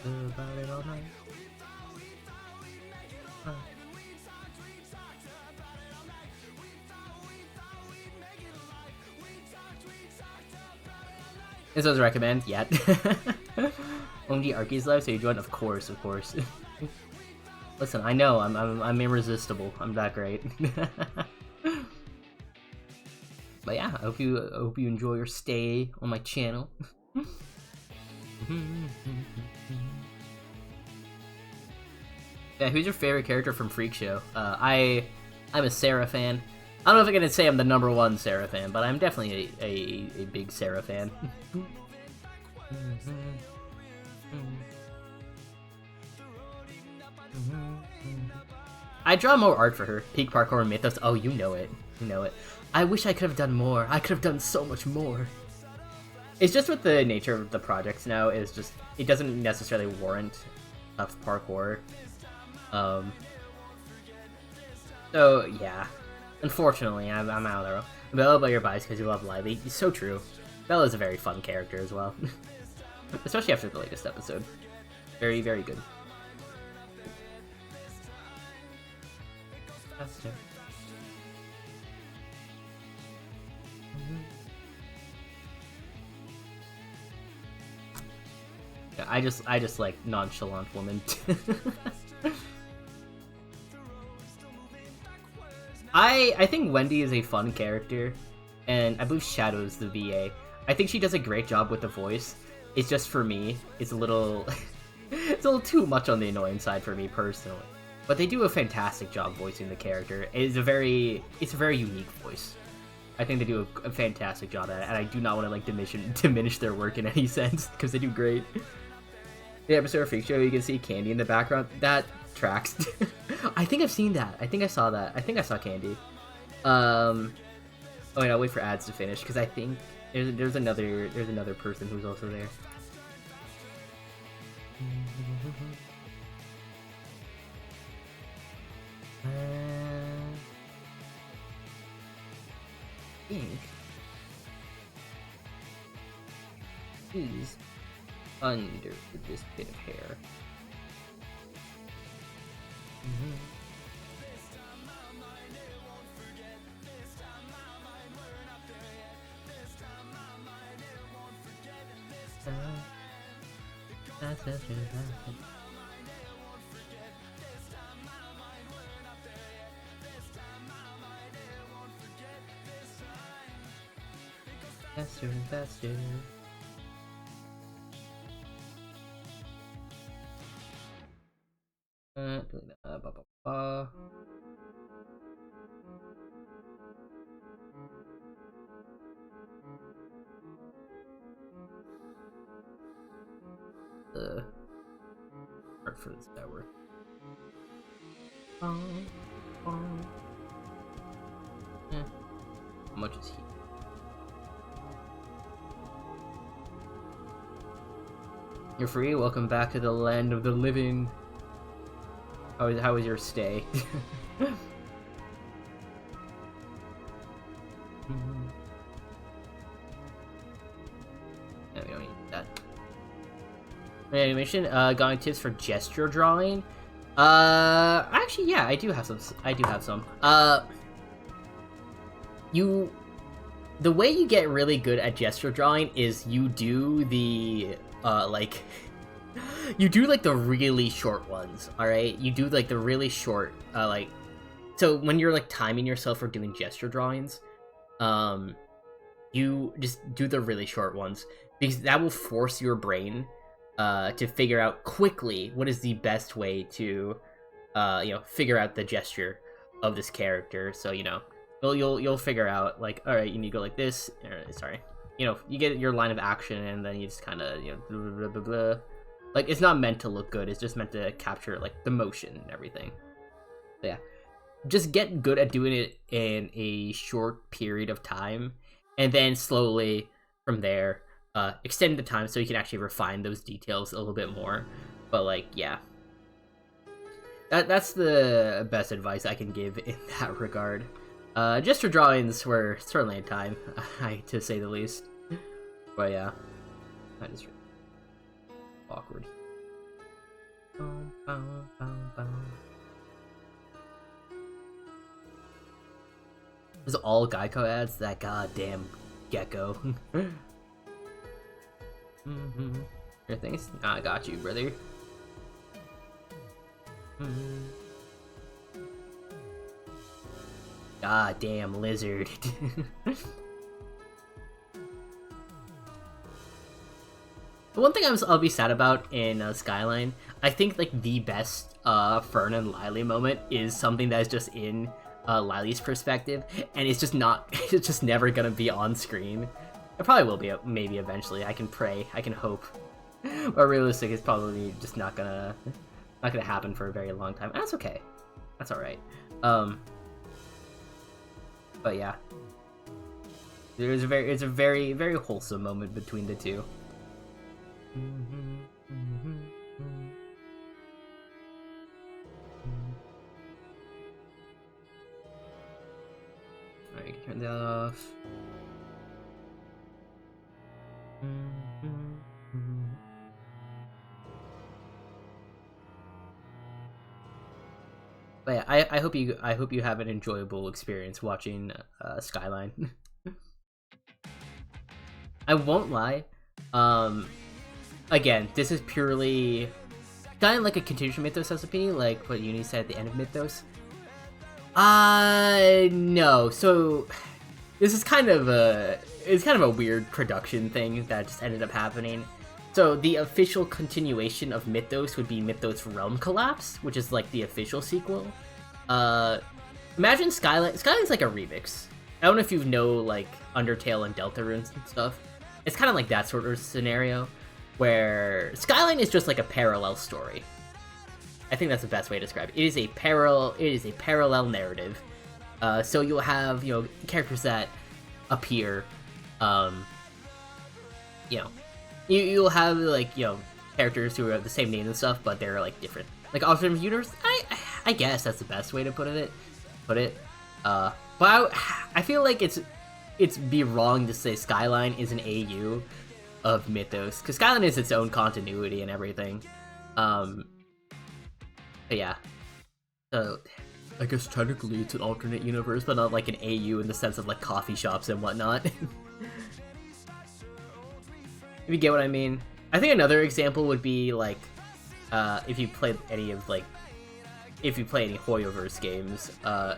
About it all night. This was recommend yet. OMG Arky's live, so you joined? Of course. Listen, I know I'm irresistible. I'm that great. But yeah, I hope you enjoy your stay on my channel. Yeah, who's your favorite character from Freak Show? I'm a Sarah fan. I don't know if I'm gonna say I'm the #1 Sarah fan, but I'm definitely a big Sarah fan. I draw more art for her. Peak Parkour Mythos. Oh, you know it. I wish I could have done more. I could have done so much more. It's just with the nature of the projects now, is just it doesn't necessarily warrant enough parkour. So yeah, unfortunately, I'm out of there. Bella, but you're biased because you love Lively. It's so true. Bella's a very fun character as well, especially after the latest episode. Very, very good. Faster. Yeah, I just like nonchalant women. I think Wendy is a fun character, and I believe Shadow's the VA. I think she does a great job with the voice. It's just for me, it's a little it's a little too much on the annoying side for me personally. But they do a fantastic job voicing the character. It's a very unique voice. I think they do a fantastic job at it, and I do not want to like diminish their work in any sense because they do great. The episode of Freak Show, you can see Candy in the background. That tracks. I think I've seen that. I think I saw that. I think I saw Candy. Oh wait, I'll wait for ads to finish because I think there's another person who's also there. I think who's under this bit of hair? Faster and faster. Art for this tower. How much is he? You're free. Welcome back to the land of the living. How was your stay? animation. Going tips for gesture drawing. Actually, yeah, I do have some. The way you get really good at gesture drawing is you do the you do like the really short ones. All right, you do like the really short so when you're like timing yourself for doing gesture drawings, you just do the really short ones because that will force your brain to figure out quickly what is the best way to figure out the gesture of this character. So you'll figure out like, all right, you need to go like this. Sorry, you get your line of action and then you just kind of blah, blah, blah. Like it's not meant to look good. It's just meant to capture like the motion and everything. So, yeah, just get good at doing it in a short period of time, and then slowly from there extend the time so you can actually refine those details a little bit more. But like, yeah, that's the best advice I can give in that regard. Gesture drawings were certainly a time, to say the least. But yeah, that is awkward. This is all Geico ads? That goddamn gecko. Your things? I got you, brother. Goddamn lizard. The one thing I'll be sad about in Skyline, I think like the best Fern and Lily moment is something that is just in Lily's perspective, and it's just not. It's just never gonna be on screen. It probably will be, maybe eventually. I can pray, I can hope, but realistic, it's probably just not gonna happen for a very long time. And that's okay. That's all right. But yeah, it's a very very wholesome moment between the two. Alright, you can turn that off. But yeah, I hope you have an enjoyable experience watching Skyline. I won't lie. Again, this is purely kind of like a continuation Mythos recipe, like what Uni said at the end of Mythos. No. So this is kind of a weird production thing that just ended up happening. So the official continuation of Mythos would be Mythos Realm Collapse, which is like the official sequel. Imagine Skyline. Skyline's like a remix. I don't know if you know like Undertale and Deltarune and stuff. It's kind of like that sort of scenario, where Skyline is just like a parallel story. I think that's the best way to describe it. It is a parallel narrative. So you'll have characters that appear. You'll have like characters who have the same name and stuff, but they're like different, like alternate universe. I guess that's the best way to put it. But I feel like it's be wrong to say Skyline is an AU of Mythos, because Skyline is its own continuity and everything. But yeah, so I guess technically it's an alternate universe, but not like an AU in the sense of like coffee shops and whatnot. If you get what I mean. I think another example would be like if you play any Hoyoverse games,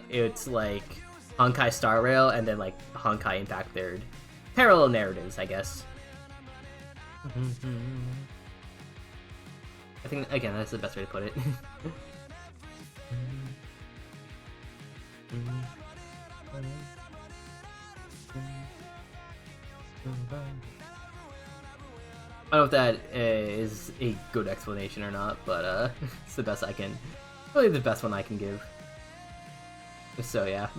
it's like Honkai Star Rail and then like Honkai Impact Third. Parallel narratives, I guess. I think, again, that's the best way to put it. I don't know if that is a good explanation or not, but it's the best I can. Really the best one I can give. So yeah.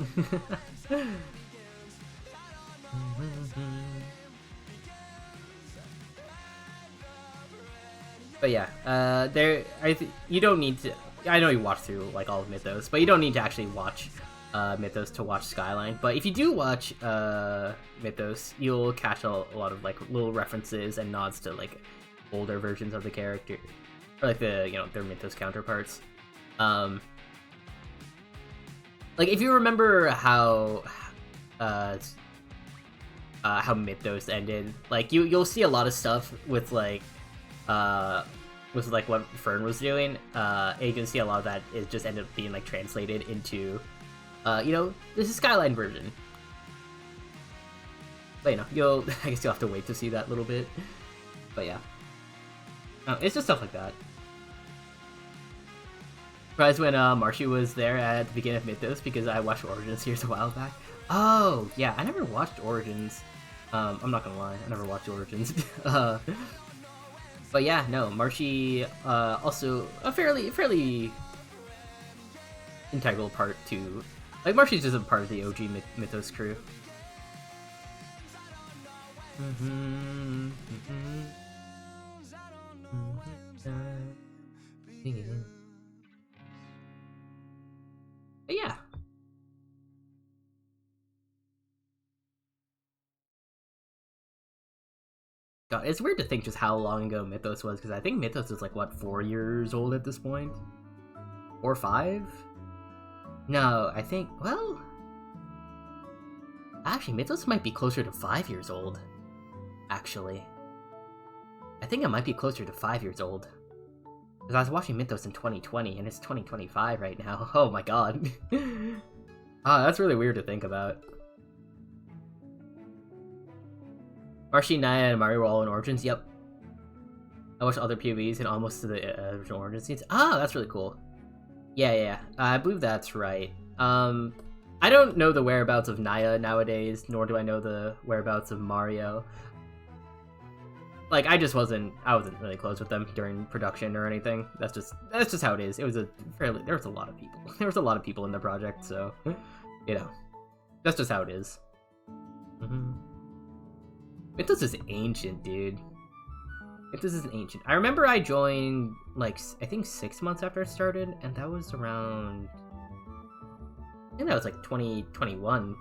But yeah, you don't need to. I know you watch through like all of Mythos, but you don't need to actually watch Mythos to watch Skyline. But if you do watch Mythos, you'll catch a lot of like little references and nods to like older versions of the character, or like the their Mythos counterparts. Like if you remember how Mythos ended, like you'll see a lot of stuff with like what Fern was doing. And you can see a lot of that is just ended up being like translated into this is Skyline version. But I guess you'll have to wait to see that little bit. But yeah. It's just stuff like that. Surprised when Marshy was there at the beginning of Mythos, because I watched Origins here a while back. Oh, yeah, I never watched Origins. I'm not gonna lie, I never watched Origins. But yeah, no, Marshy, also a fairly integral part to... Like, Marshy's just a part of the OG Mythos crew. But yeah. God, it's weird to think just how long ago Mythos was, because I think Mythos is like, what, 4 years old at this point? Or 5? No, I think, well... Actually, Mythos might be closer to 5 years old. Actually. I think it might be closer to 5 years old. Because I was watching Mythos in 2020, and it's 2025 right now. Oh my god. That's really weird to think about. Marshy, Naya, and Mario were all in Origins, yep. I watched other POVs and almost to the original Origins scenes. That's really cool. Yeah, I believe that's right. I don't know the whereabouts of Naya nowadays, nor do I know the whereabouts of Mario. Like, I wasn't really close with them during production or anything. That's just how it is. It was there was a lot of people. There was a lot of people in the project, so, that's just how it is. Mythos is ancient, dude. Mythos is ancient. I remember I joined, like, I think 6 months after it started, and that was around... I think that was, like, 2021. It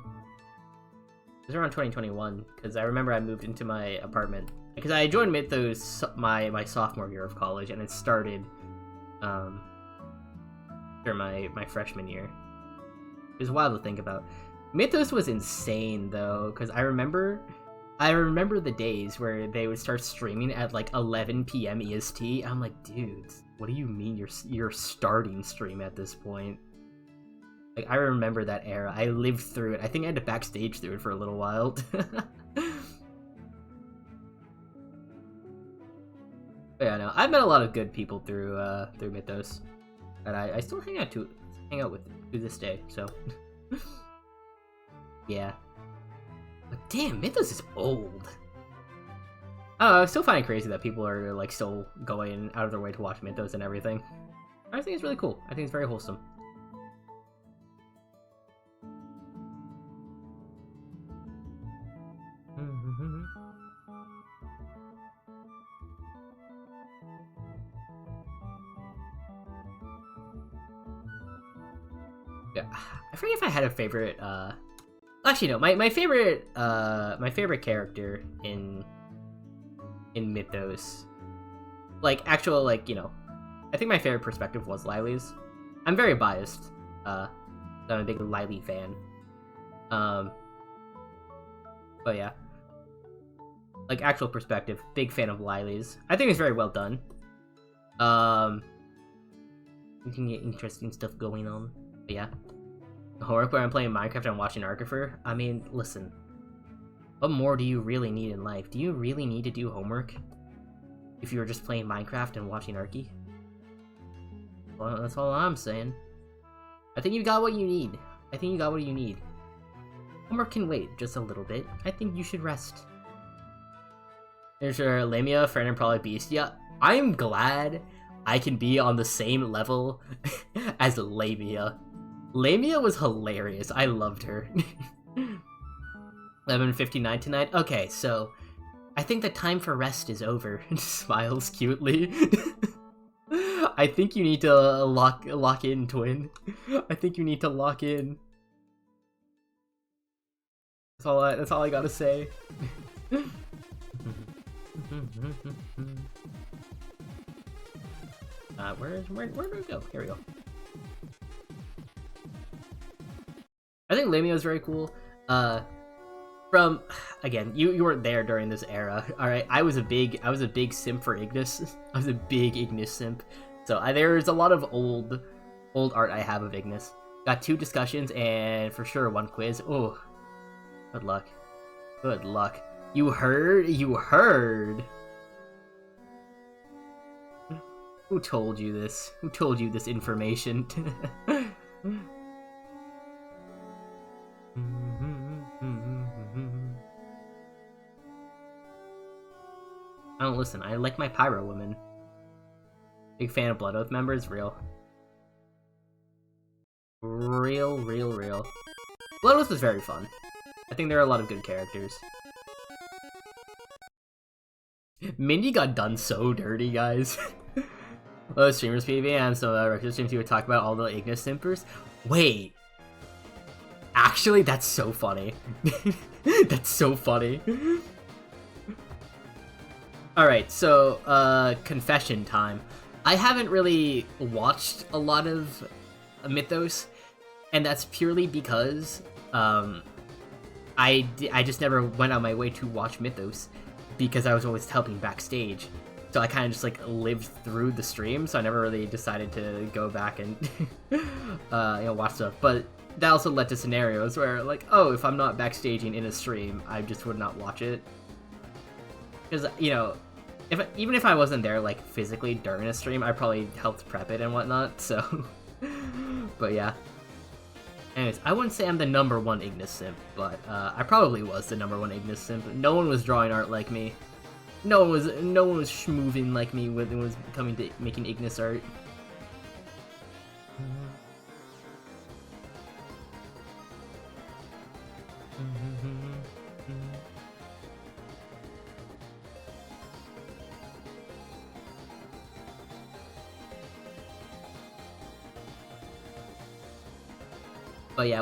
was around 2021, because I remember I moved into my apartment. Because I joined Mythos my sophomore year of college, and it started during my freshman year. It was wild to think about. Mythos was insane, though, because I remember the days where they would start streaming at like 11 p.m. EST. I'm like, dudes, what do you mean you're starting stream at this point? Like, I remember that era. I lived through it. I think I had to backstage through it for a little while. But yeah, no, I've met a lot of good people through Mythos, and I still hang out with to this day. So, yeah. But damn, Mythos is old. I still find it crazy that people are like still going out of their way to watch Mythos and everything. I think it's really cool. I think it's very wholesome. Yeah, I forget if I had a favorite. Actually, no. My favorite character in Mythos, like actual, like, I think my favorite perspective was Lily's. I'm very biased. I'm a big Lily fan. But yeah, like actual perspective, big fan of Lily's. I think it's very well done. You can get interesting stuff going on. But yeah. Homework where I'm playing Minecraft and watching Arkifer. I mean, listen. What more do you really need in life? Do you really need to do homework if you were just playing Minecraft and watching Arky? Well, that's all I'm saying. I think you got what you need. Homework can wait just a little bit. I think you should rest. There's your Lamia, Fern, and probably Beastia. I'm glad I can be on the same level as Lamia. Lamia was hilarious. I loved her. 11:59 tonight. Okay, so I think the time for rest is over. Smiles cutely. I think you need to lock in, twin. I think you need to lock in. That's all I gotta say. Where do we go? Here we go. I think Lamio is very cool. From again, you weren't there during this era. All right, I was a big simp for Ignis. I was a big Ignis simp. So there's a lot of old art I have of Ignis. Got 2 discussions and for sure 1 quiz. Oh, good luck. Good luck. You heard? You heard? Who told you this? Who told you this information? I don't listen. I like my Pyro women. Big fan of Blood Oath members. Real. Real. Blood Oath was very fun. I think there are a lot of good characters. Mindy got done so dirty, guys. Oh, streamers PvM, so regular streams you would talk about all the Ignis simpers. Wait. Actually, that's so funny. That's so funny. Alright, so, confession time. I haven't really watched a lot of Mythos, and that's purely because, I just never went on my way to watch Mythos, because I was always helping backstage. So I kind of just, like, lived through the stream, so I never really decided to go back and, watch stuff. But that also led to scenarios where, like, oh, if I'm not backstaging in a stream, I just would not watch it. Because, even if I wasn't there, like, physically during a stream, I probably helped prep it and whatnot, so... But yeah. Anyways, I wouldn't say I'm the #1 Ignis simp, but I probably was the #1 Ignis simp. No one was drawing art like me. No one was schmooving like me when it was coming to making Ignis art. But yeah,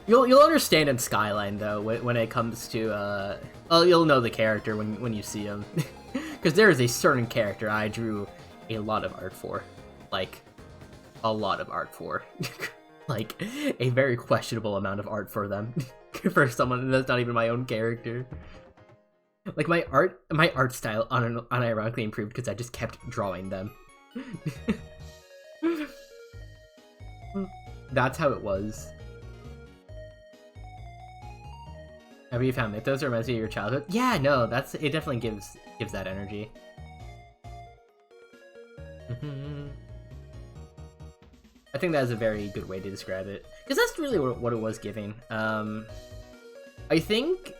you'll understand in Skyline though when it comes to you'll know the character when you see him, because there is a certain character I drew a lot of art for, like a lot of art for, like a very questionable amount of art for them, for someone that's not even my own character. Like my art style unironically improved because I just kept drawing them. That's how it was. Have you found Mythos reminds you of your childhood? Yeah, no, it definitely gives that energy. I think that is a very good way to describe it, because that's really what it was giving. I think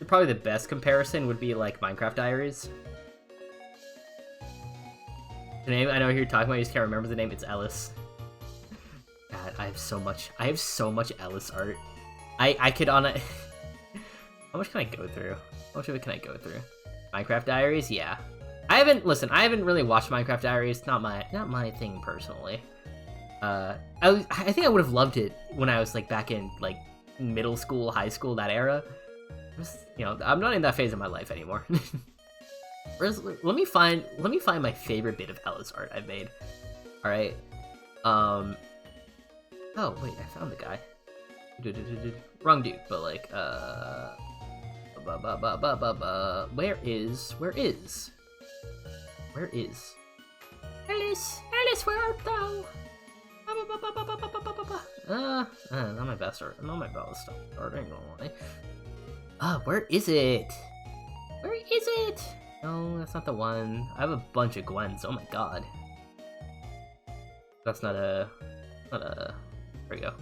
probably the best comparison would be like Minecraft Diaries. The name I know who you're talking about, I just can't remember the name. It's Ellis. God, I have so much Ellis art. I could on a how much can I go through? How much of it can I go through? Minecraft Diaries, yeah. I haven't really watched Minecraft Diaries. Not my thing personally. I think I would have loved it when I was like back in like middle school, high school, that era. I'm not in that phase of my life anymore. Let me find my favorite bit of Ellis art I've made. All right. Oh wait, I found the guy. Wrong dude, but like where is Ellis, where art thou? Not my best art. Not my best stuff. Art, I ain't gonna lie. Where is it? Where is it? No, that's not the one. I have a bunch of Gwens. Oh my god. That's not a. There we go.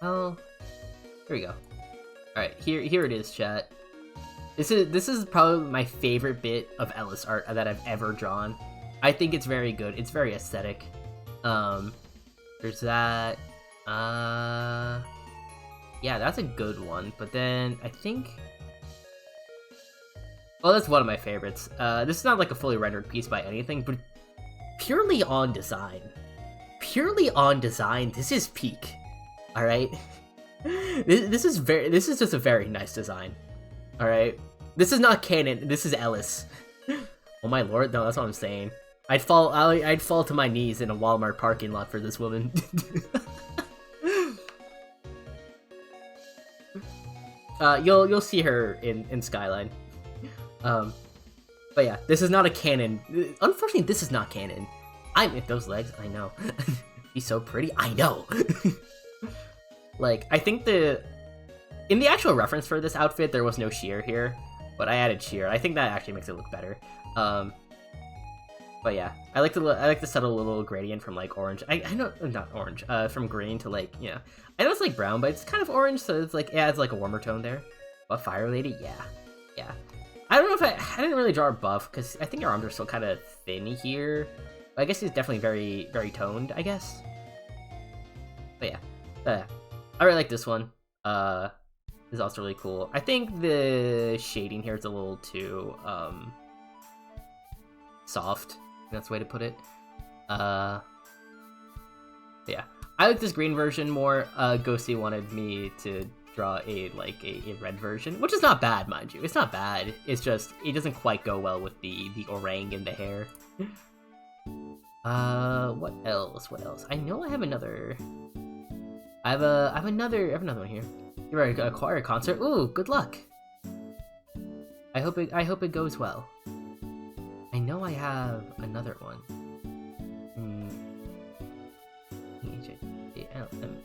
Oh, here we go. All right, here it is, chat. This is probably my favorite bit of Ellis art that I've ever drawn. I think it's very good. It's very aesthetic. There's that. Yeah, that's a good one. But then I think, well, that's one of my favorites. This is not like a fully rendered piece by anything, but purely on design. Purely on design, this is peak. All right. This is just a very nice design. All right, this is not canon. This is Ellis. Oh my lord, no, that's what I'm saying. I'd fall to my knees in a Walmart parking lot for this woman. You'll see her in Skyline. But yeah, this is not a canon. Unfortunately, this is not canon. Those legs, I know. She's so pretty, I know. Like, I think in the actual reference for this outfit, there was no sheer here, but I added sheer. I think that actually makes it look better. But yeah, I like the subtle little gradient from like orange. I know, not orange. From green to like, you know, I know it's like brown, but it's kind of orange, so it's like it adds like a warmer tone there. But Fire Lady, yeah. I don't know if I didn't really draw her buff because I think her arms are still kind of thin here. But I guess she's definitely very, very toned, I guess. But yeah, I really like this one. This is also really cool. I think the shading here is a little too soft. That's the way to put it. Yeah, I like this green version more. Ghosty wanted me to draw a red version, which is not bad, mind you. It's not bad. It's just it doesn't quite go well with the orang in the hair. What else? What else? I know I have another. I have another one here. You're right, a choir concert. Ooh, good luck. I hope it goes well. I know I have another one.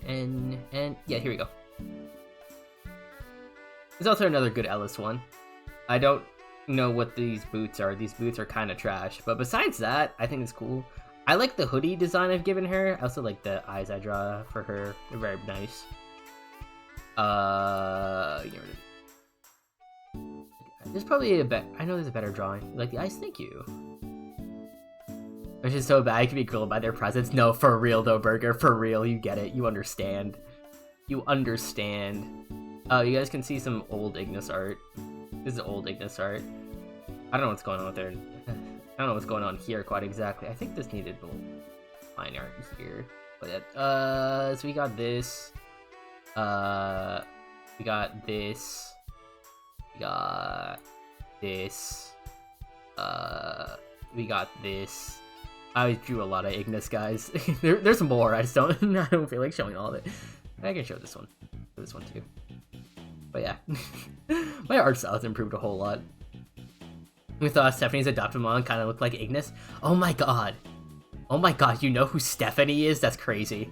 And yeah, here we go. There's also another good Ellis one. I don't know what these boots are. These boots are kind of trash, but besides that, I think it's cool. I like the hoodie design I've given her. I also like the eyes I draw for her. They're very nice. There's probably I know there's a better drawing. You like the eyes? Thank you. Which is so bad, I could be grilled by their presence. No, for real though, Burger. For real, you get it. You understand. You understand. Oh, you guys can see some old Ignis art. This is old Ignis art. I don't know what's going on with there. I don't know what's going on here quite exactly. I think this needed little fine art here. But so we got this. We got this. We got this. We got this. I drew a lot of Ignis, guys. There's more. I don't feel like showing all of it. I can show this one. This one too. But yeah, my art style has improved a whole lot. We thought Stephanie's adopted mom kind of looked like Ignis. Oh my god. Oh my god, you know who Stephanie is? That's crazy.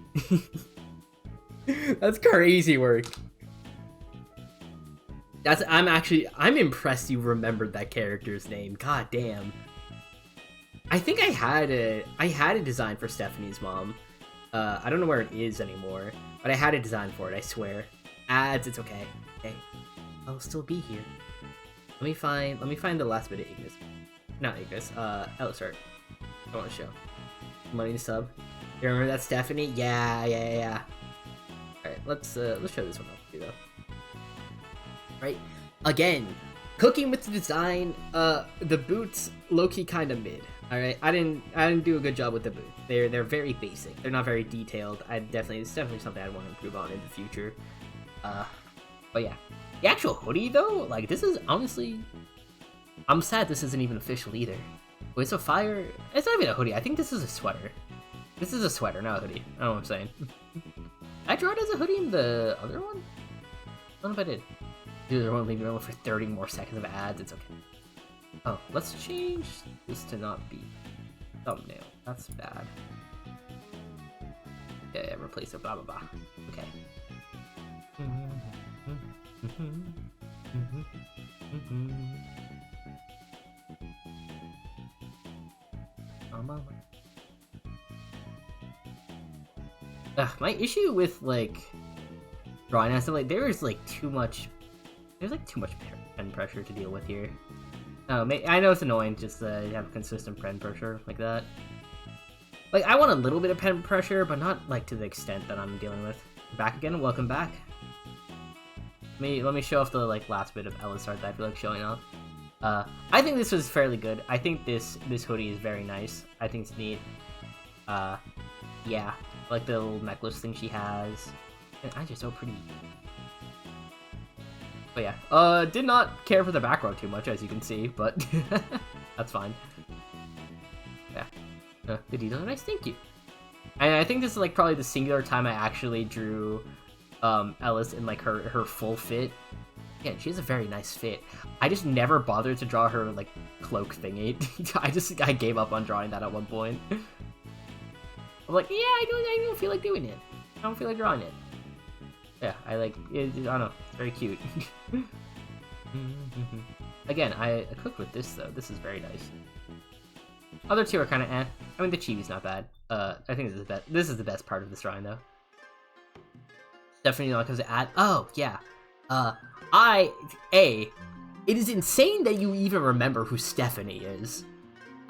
That's crazy work. I'm impressed you remembered that character's name. God damn. I think I had a design for Stephanie's mom. I don't know where it is anymore, but I had a design for it, I swear. Ads, it's okay. Okay. I'll still be here. Let me find the last bit of Ignis. Not Ignis, Ellis art. I want to show. Money to sub. You remember that Stephanie? Yeah. Alright, let's show this one off too though. Right? Again, cooking with the design, the boots low-key kinda mid. Alright, I didn't do a good job with the boots. They're very basic. They're not very detailed. It's definitely something I want to improve on in the future. But yeah. The actual hoodie though, like this is honestly, I'm sad this isn't even official either. But it's it's not even a hoodie. I think this is a sweater. This is a sweater, not a hoodie. I don't know what I'm saying. I drew it as a hoodie in the other one? I don't know if I did. Dude, they're only leaving me alone for 30 more seconds of ads. It's okay. Oh, let's change this to not be thumbnail. That's bad. Yeah, replace it, blah, blah, blah. Okay. My issue with, like, drawing and stuff, like, there's too much pen pressure to deal with here. I know it's annoying just to have consistent pen pressure like that. Like, I want a little bit of pen pressure, but not, like, to the extent that I'm dealing with. Back again? Welcome back. Let me show off the, like, last bit of Ellis art that I feel like showing off. I think this was fairly good. I think this hoodie is very nice. I think it's neat. Yeah. I like the little necklace thing she has. And eyes are so pretty. But yeah, did not care for the background too much, as you can see, but that's fine. Yeah, the details are nice, thank you. And I think this is like probably the singular time I actually drew Ellis in like her full fit. Yeah, she has a very nice fit. I just never bothered to draw her like cloak thingy. I gave up on drawing that at one point. I'm like, yeah, I don't feel like doing it. I don't feel like drawing it. Yeah, I like it, I don't know, it's very cute. Again, I cooked with this though. This is very nice. Other two are kind of eh. I mean, the chibi's not bad. I think this is the best part of this drawing though. Definitely not because it oh yeah. It is insane that you even remember who Stephanie is.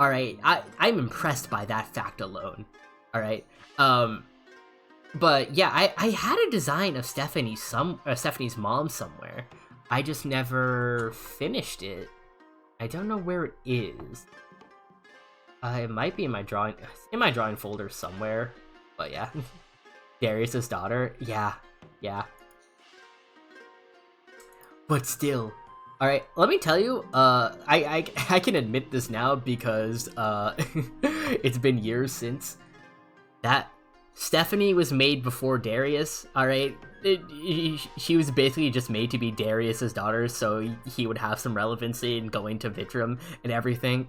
Alright, I'm impressed by that fact alone. Alright, but yeah, I had a design of Stephanie's mom somewhere. I just never finished it. I don't know where it is. It might be in my drawing folder somewhere. But yeah, Darius's daughter. Yeah. But still, all right. Let me tell you. I can admit this now because it's been years since that. Stephanie was made before Darius, alright? She was basically just made to be Darius's daughter, so he would have some relevancy in going to Vitrum and everything.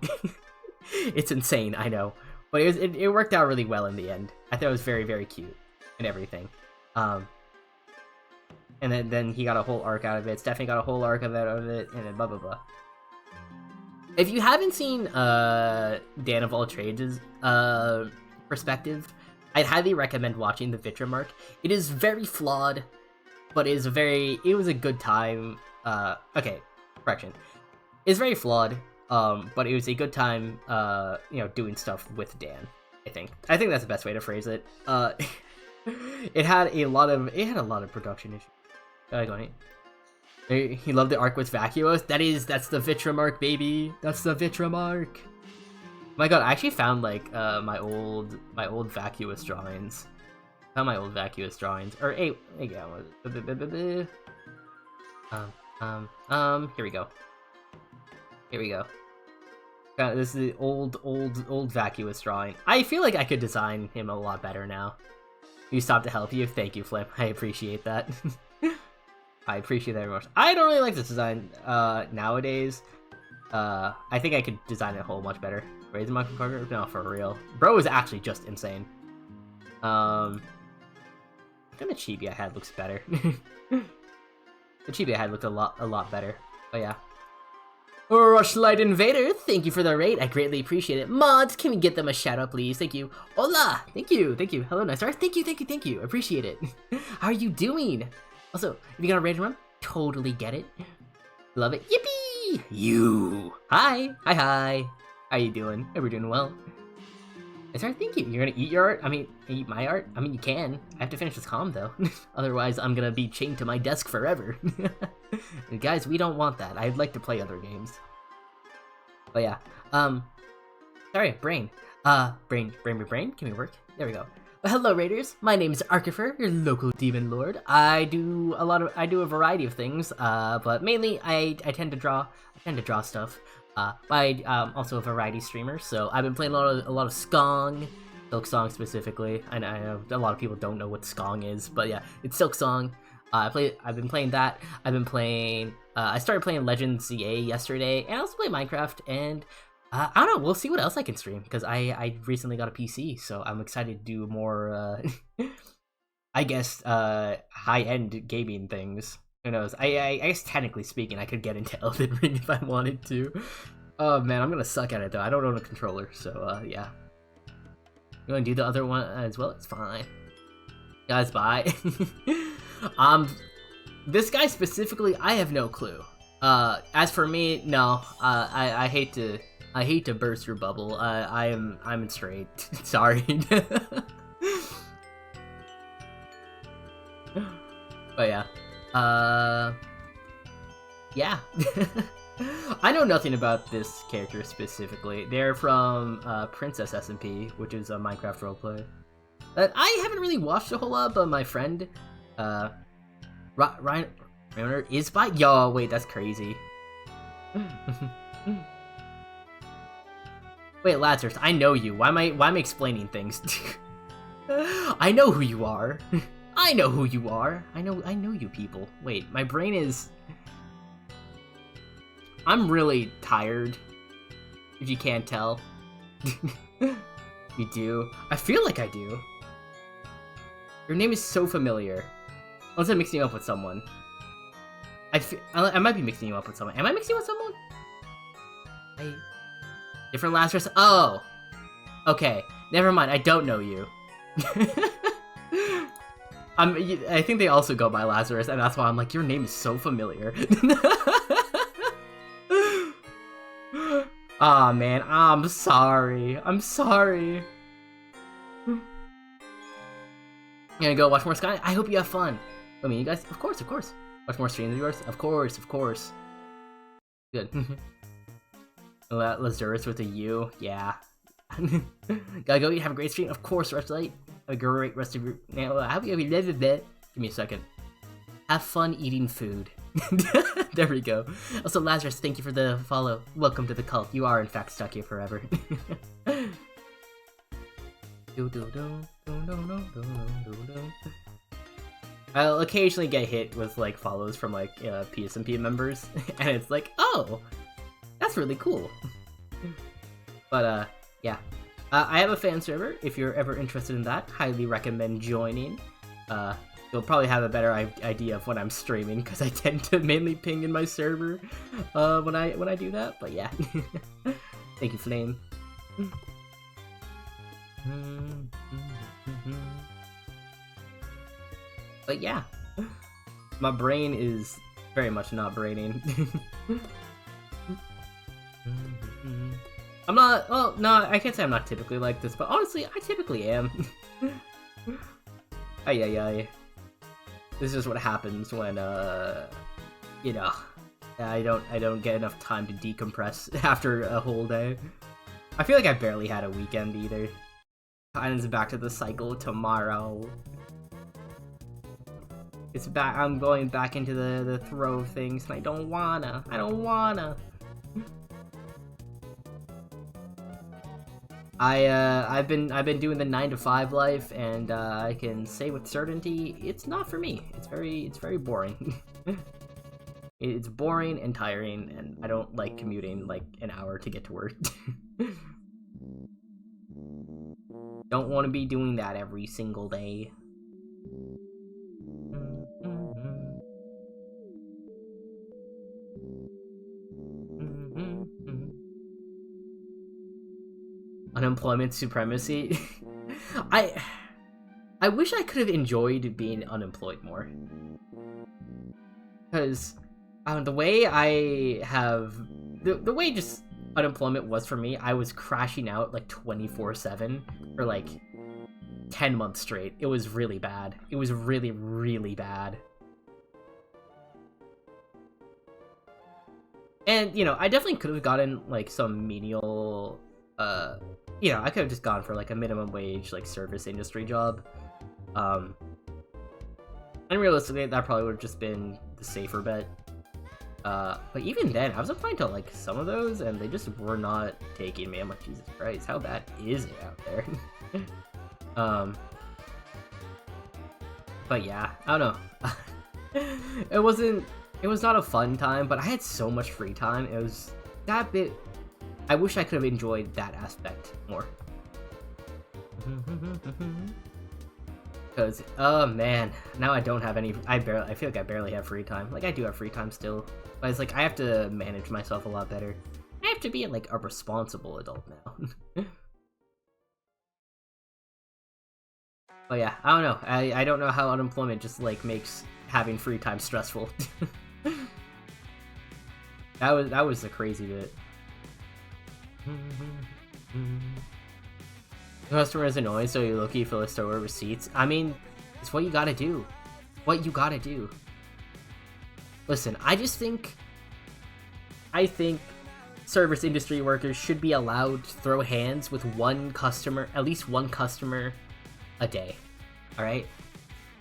It's insane, I know. But it worked out really well in the end. I thought it was very, very cute and everything. And then he got a whole arc out of it, Stephanie got a whole arc out of it, and then blah blah blah. If you haven't seen Dan of All Trades' perspective, I'd highly recommend watching the Vitrum arc. It is very flawed, but it was a good time. Okay, correction. It's very flawed, but it was a good time, doing stuff with Dan, I think. I think that's the best way to phrase it. It had a lot of production issues. He loved the arc with Vacuous. That's the Vitrum arc, baby. That's the Vitrum arc. My god, I actually found like my old Vacuous drawings. Or hey, yeah, here we go. This is the old Vacuous drawing. I feel like I could design him a lot better now. You stopped to help you. Thank you, Flip. I appreciate that. I appreciate that very much. I don't really like this design nowadays. I think I could design it a whole much better. Raise the Monkey Parker? No, for real. Bro is actually just insane. The chibi I had looks better. The chibi I had looked a lot better. But yeah. Rushlight Invader, thank you for the raid. I greatly appreciate it. Mods, can we get them a shout out, please? Thank you. Hola! Thank you. Hello, nice art. Thank you. Appreciate it. How are you doing? Also, if you got a raid run, totally get it. Love it. Yippee! You. Hi. How you doing? Hope we're doing well. Sorry, thank you. You're gonna eat your art? I mean, eat my art? I mean, you can. I have to finish this comm, though. Otherwise, I'm gonna be chained to my desk forever. And guys, we don't want that. I'd like to play other games. But yeah. Sorry, brain. Brain. Can we work? There we go. Well, hello, Raiders. My name is Arkifer, your local demon lord. I do a variety of things, but mainly I tend to draw stuff. I'm also a variety streamer, so I've been playing a lot of Skong, Silk Song specifically. I know a lot of people don't know what Skong is, but yeah, it's Silk Song. I've been playing that. I started playing Legends ZA yesterday, and I also play Minecraft. And I don't know. We'll see what else I can stream because I recently got a PC, so I'm excited to do more. I guess high-end gaming things. Who knows? I guess technically speaking, I could get into Elden Ring if I wanted to. Oh man, I'm gonna suck at it though. I don't own a controller, so yeah. You wanna do the other one as well? It's fine. Guys, bye. This guy specifically, I have no clue. As for me, no. I hate to burst your bubble. I'm straight. Sorry. But yeah. Yeah. I know nothing about this character specifically. They're from Princess SMP, which is a Minecraft roleplay. I haven't really watched a whole lot, but my friend Ryan is by. Yo, wait, that's crazy. Wait, Lazarus, I know you. Why am I explaining things? I know who you are. I know who you are. I know you people. Wait, my brain is. I'm really tired. If you can't tell. You do. I feel like I do. Your name is so familiar. Unless I'm mixing you up with someone. I might be mixing you up with someone. Am I mixing you with someone? Different Lazarus? Oh! Okay. Never mind. I don't know you. I think they also go by Lazarus, and that's why I'm like, your name is so familiar. Aw, man. I'm sorry. I'm sorry. I'm gonna go watch more Sky. I hope you have fun. I mean, you guys, of course. Watch more streams of yours? Of course. Good. Lazarus with a U? Yeah. Gotta go, you have a great stream? Of course, Rushlight. Have a great rest of your... How you live a bit? Give me a second. Have fun eating food. There we go. Also, Lazarus, thank you for the follow. Welcome to the cult. You are, in fact, stuck here forever. I'll occasionally get hit with, like, follows from, like, PSMP members, and it's like, oh, that's really cool. But, yeah. I have a fan server, if you're ever interested in that. Highly recommend joining. You'll probably have a better idea of when I'm streaming, because I tend to mainly ping in my server when I do that, but yeah. Thank you, Flame. But yeah, my brain is very much not braining. I'm not, well, no, I can't say I'm not typically like this, but honestly, I typically am. Ay. This is what happens when, you know, I don't get enough time to decompress after a whole day. I feel like I barely had a weekend either. Kylan's back to the cycle tomorrow. It's back. I'm going back into the throw of things, and I don't wanna. I've been doing the 9-to-5 life, and I can say with certainty it's not for me. It's very boring. It's boring and tiring, and I don't like commuting like an hour to get to work. Don't want to be doing that every single day. Unemployment supremacy. I wish I could have enjoyed being unemployed more. Because the way the way just unemployment was for me, I was crashing out like 24/7 for like 10 months straight. It was really bad. It was really, really bad. And, you know, I definitely could have gotten like some menial, you know, I could have just gone for like a minimum wage, like service industry job. And realistically, that probably would have just been the safer bet. But even then, I was applying to like some of those, and they just were not taking me. I'm like, Jesus Christ, how bad is it out there? But yeah, I don't know. It was not a fun time, but I had so much free time. It was that bit. I wish I could have enjoyed that aspect more. Because, oh man, now I don't have any. I feel like I barely have free time. Like, I do have free time still, but it's like I have to manage myself a lot better. I have to be like a responsible adult now. But yeah, I don't know. I don't know how unemployment just like makes having free time stressful. That was the crazy bit. The customer is annoying, so you look, you fill a store receipts. I mean, it's what you gotta do. What you gotta do. Listen, I think service industry workers should be allowed to throw hands with one customer, at least one customer a day. Alright?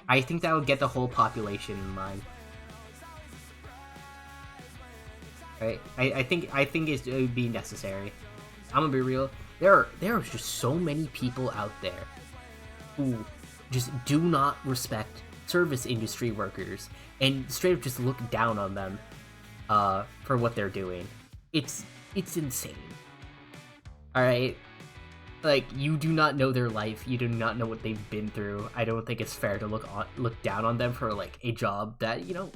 I think that would get the whole population in line. Right? I think it would be necessary. I'm gonna be real. There are just so many people out there who just do not respect service industry workers and straight up just look down on them for what they're doing. It's insane. Alright? Like, you do not know their life, you do not know what they've been through. I don't think it's fair to look down on them for, like, a job that, you know,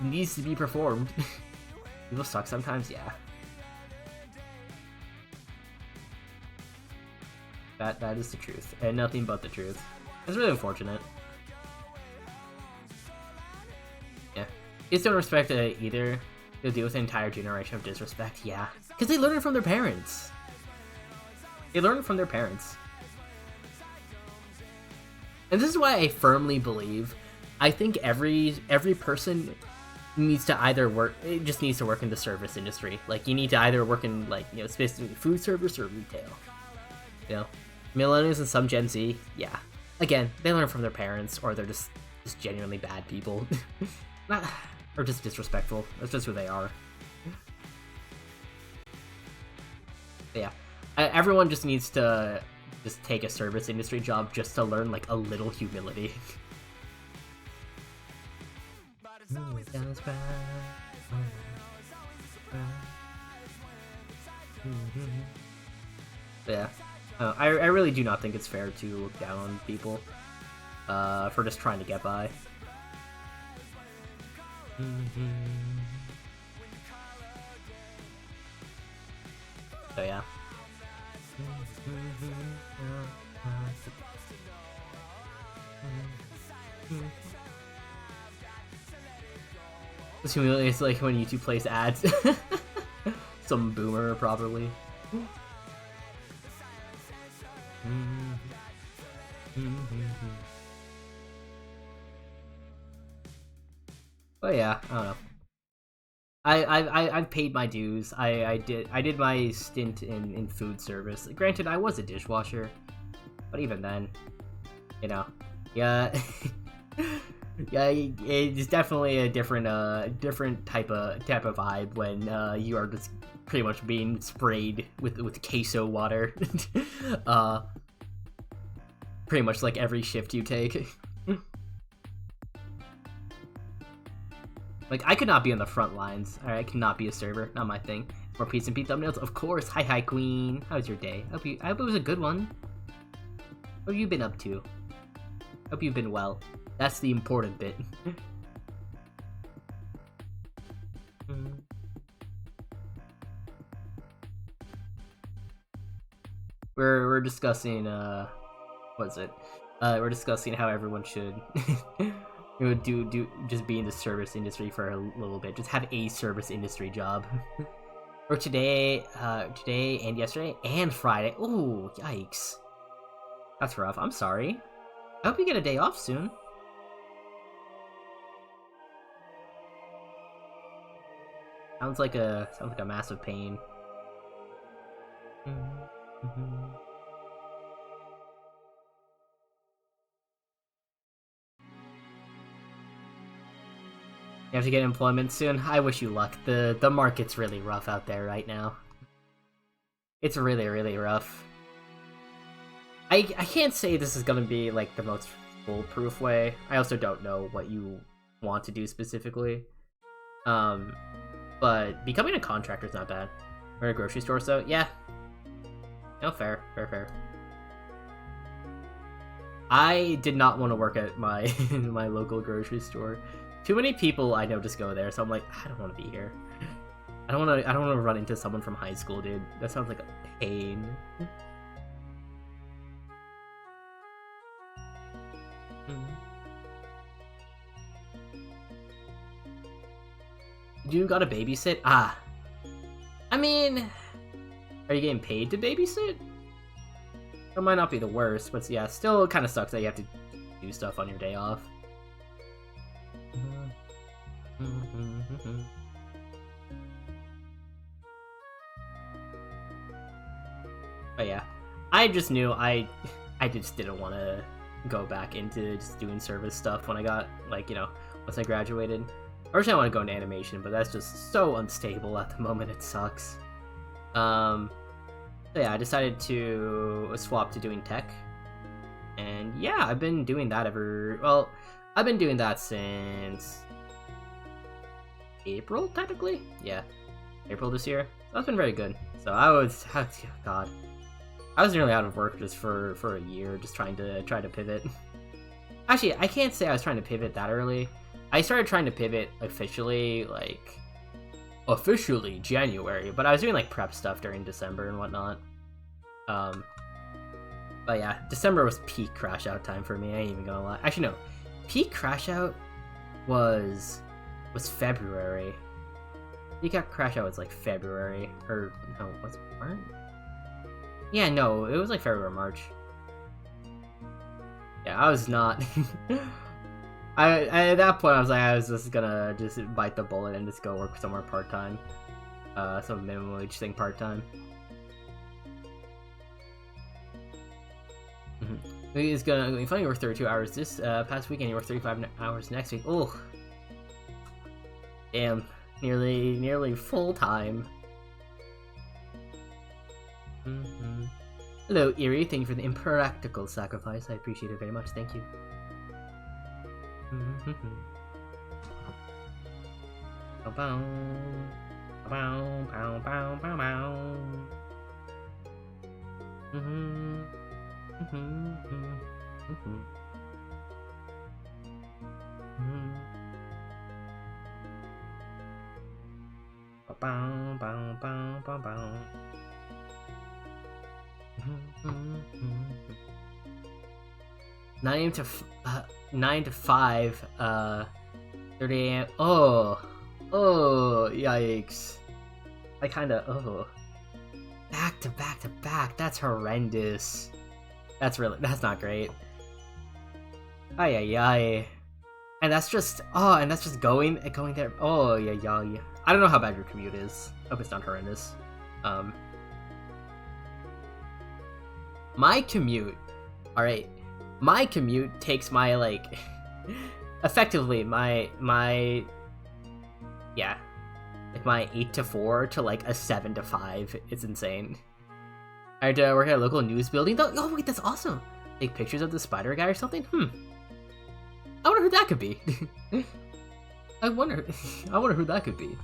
needs to be performed. People suck sometimes, yeah. That is the truth, and nothing but the truth. It's really unfortunate. Yeah. Kids don't respect it either. They'll deal with an entire generation of disrespect, yeah. Because they learn it from their parents. They learn it from their parents. And this is why I firmly believe, I think every person needs to either work, it just needs to work in the service industry. Like, you need to either work in, like, you know, specifically food service or retail. You know? Millennials and some Gen Z, yeah. Again, they learn from their parents, or they're just genuinely bad people. Not, or just disrespectful. That's just who they are. But yeah. Everyone just needs to just take a service industry job just to learn, like, a little humility. Yeah. I really do not think it's fair to look down on people for just trying to get by. So yeah. It's like when YouTube plays ads. Some boomer, probably. But yeah, I don't know. I've paid my dues. I did my stint in food service. Granted, I was a dishwasher, but even then, you know, yeah, yeah, it's definitely a different type of vibe when you are just pretty much being sprayed with queso water, pretty much like every shift you take. Like, I could not be on the front lines. Alright, I cannot be a server. Not my thing. More Pizza and Pete thumbnails? Of course. Hi, Queen. How was your day? I hope it was a good one. What have you been up to? Hope you've been well. That's the important bit. We're discussing, what's it? We're discussing how everyone should... do just be in the service industry for a little bit. Just have a service industry job. Or today and yesterday and Friday. Oh, yikes. That's rough. I'm sorry. I hope you get a day off soon. Sounds like a massive pain. You have to get employment soon? I wish you luck. The market's really rough out there right now. It's really, really rough. I can't say this is gonna be, like, the most foolproof way. I also don't know what you want to do specifically. But becoming a contractor's not bad. Or a grocery store, so yeah. No, fair. I did not want to work at my my local grocery store. Too many people I know just go there, so I'm like, I don't want to be here. I don't want to run into someone from high school, dude. That sounds like a pain. You gotta babysit? Ah. I mean, are you getting paid to babysit? That might not be the worst, but yeah, still kind of sucks that you have to do stuff on your day off. But yeah, I just knew I just didn't want to go back into just doing service stuff when I got, like, you know, once I graduated. Originally I want to go into animation, but that's just so unstable at the moment, it sucks. So yeah, I decided to swap to doing tech. And yeah, I've been doing that I've been doing that since April, technically? Yeah, April this year. So that's been very good. So I was, God, I was nearly out of work just for a year, just trying to pivot. Actually, I can't say I was trying to pivot that early. I started trying to pivot officially, like, January, but I was doing, like, prep stuff during December and whatnot. But yeah, December was peak crash out time for me, I ain't even gonna lie. Actually, no, peak crash out was February. Peak crash out was, like, February, or, no, what's March? Yeah, no, it was, like, February or March. Yeah, I was not... I at that point I was just gonna bite the bullet and just go work somewhere part-time. Some minimum wage thing part-time. It's gonna be funny, you work 32 hours this past weekend, you work 35 hours next week. Oh, damn, nearly full-time. Hello, Eerie, thank you for the impractical sacrifice, I appreciate it very much, thank you. Nine to 5, 30 a.m. Oh, yikes. I kinda, back to back, that's horrendous. That's not great. Ay. And that's just going there. Oh, yeah. I don't know how bad your commute is. I hope it's not horrendous. My commute, alright. My commute takes my, like, effectively, my 8 to 4 to, like, a 7 to 5. It's insane. I had to work at a local news building. Oh, wait, that's awesome. Take pictures of the spider guy or something? I wonder who that could be. I wonder who that could be.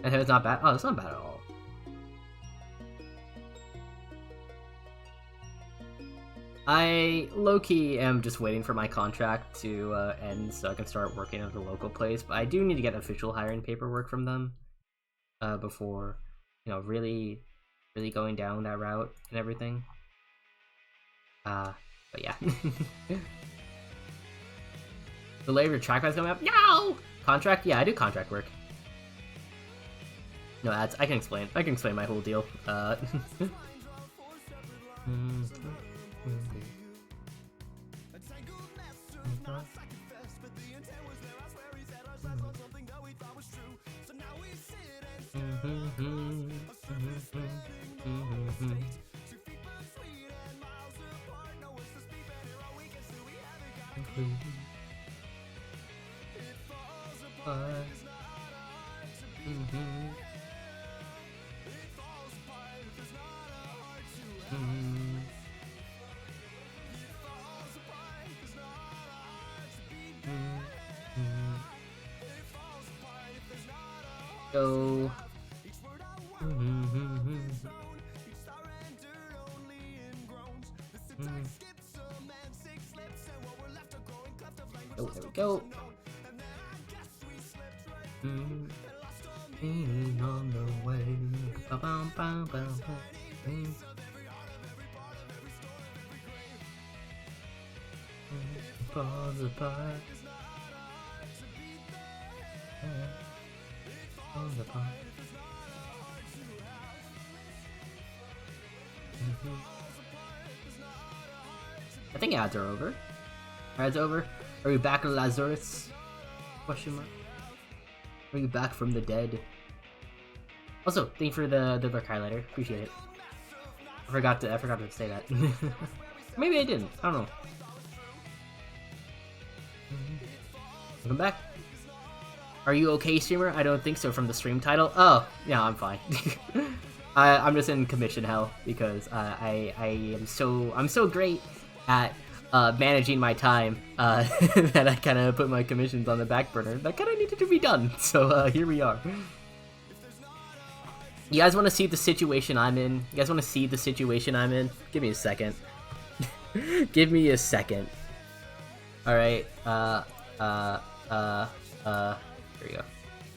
And it's not bad. Oh, it's not bad at all. I low-key am just waiting for my contract to end so I can start working at the local place, but I do need to get official hiring paperwork from them before, you know, really going down that route and everything. But yeah. The labor track is coming up. No! Contract? Yeah, I do contract work. No ads. I can explain my whole deal. Go. Oh, there we go. On the way. Falls apart. Falls apart. I think ads are over. Ads over? Are we back in Lazarus? Question mark. Are you back from the dead? Also, thank you for the dark highlighter. Appreciate it. I forgot to say that. Maybe I didn't. I don't know. Welcome back. Are you okay, streamer? I don't think so from the stream title. Oh, yeah, I'm fine. I'm just in commission hell because I'm so great at managing my time that I kind of put my commissions on the back burner. That kind of needed to be done. So here we are. You guys want to see the situation I'm in? You guys want to see the situation I'm in? Give me a second. Give me a second. Alright, here we go.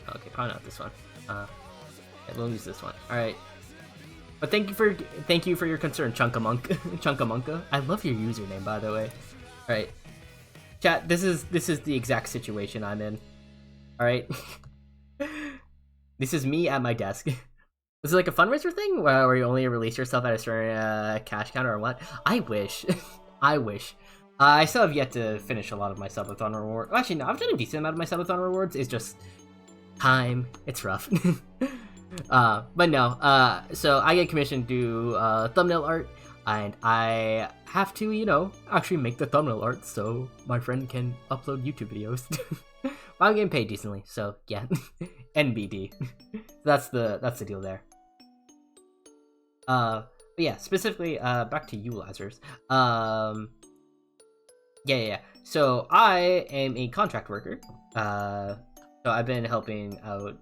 Okay, probably not this one. Yeah, we'll use this one. Alright. But thank you for your concern, Chunkamonka. Chunkamonka. I love your username, by the way. Alright. Chat, this is the exact situation I'm in. Alright. This is me at my desk. Is it like a fundraiser thing where you only release yourself at a certain cash counter or what? I wish. I wish. I still have yet to finish a lot of my subathon rewards. Actually, no, I've done a decent amount of my subathon rewards. It's just time. It's rough. But no. So I get commissioned to do thumbnail art, and I have to, you know, actually make the thumbnail art so my friend can upload YouTube videos. But I'm getting paid decently, so yeah. NBD. That's the deal there. But yeah, specifically, back to you, Lazarus. Yeah. So I am a contract worker. So I've been helping out.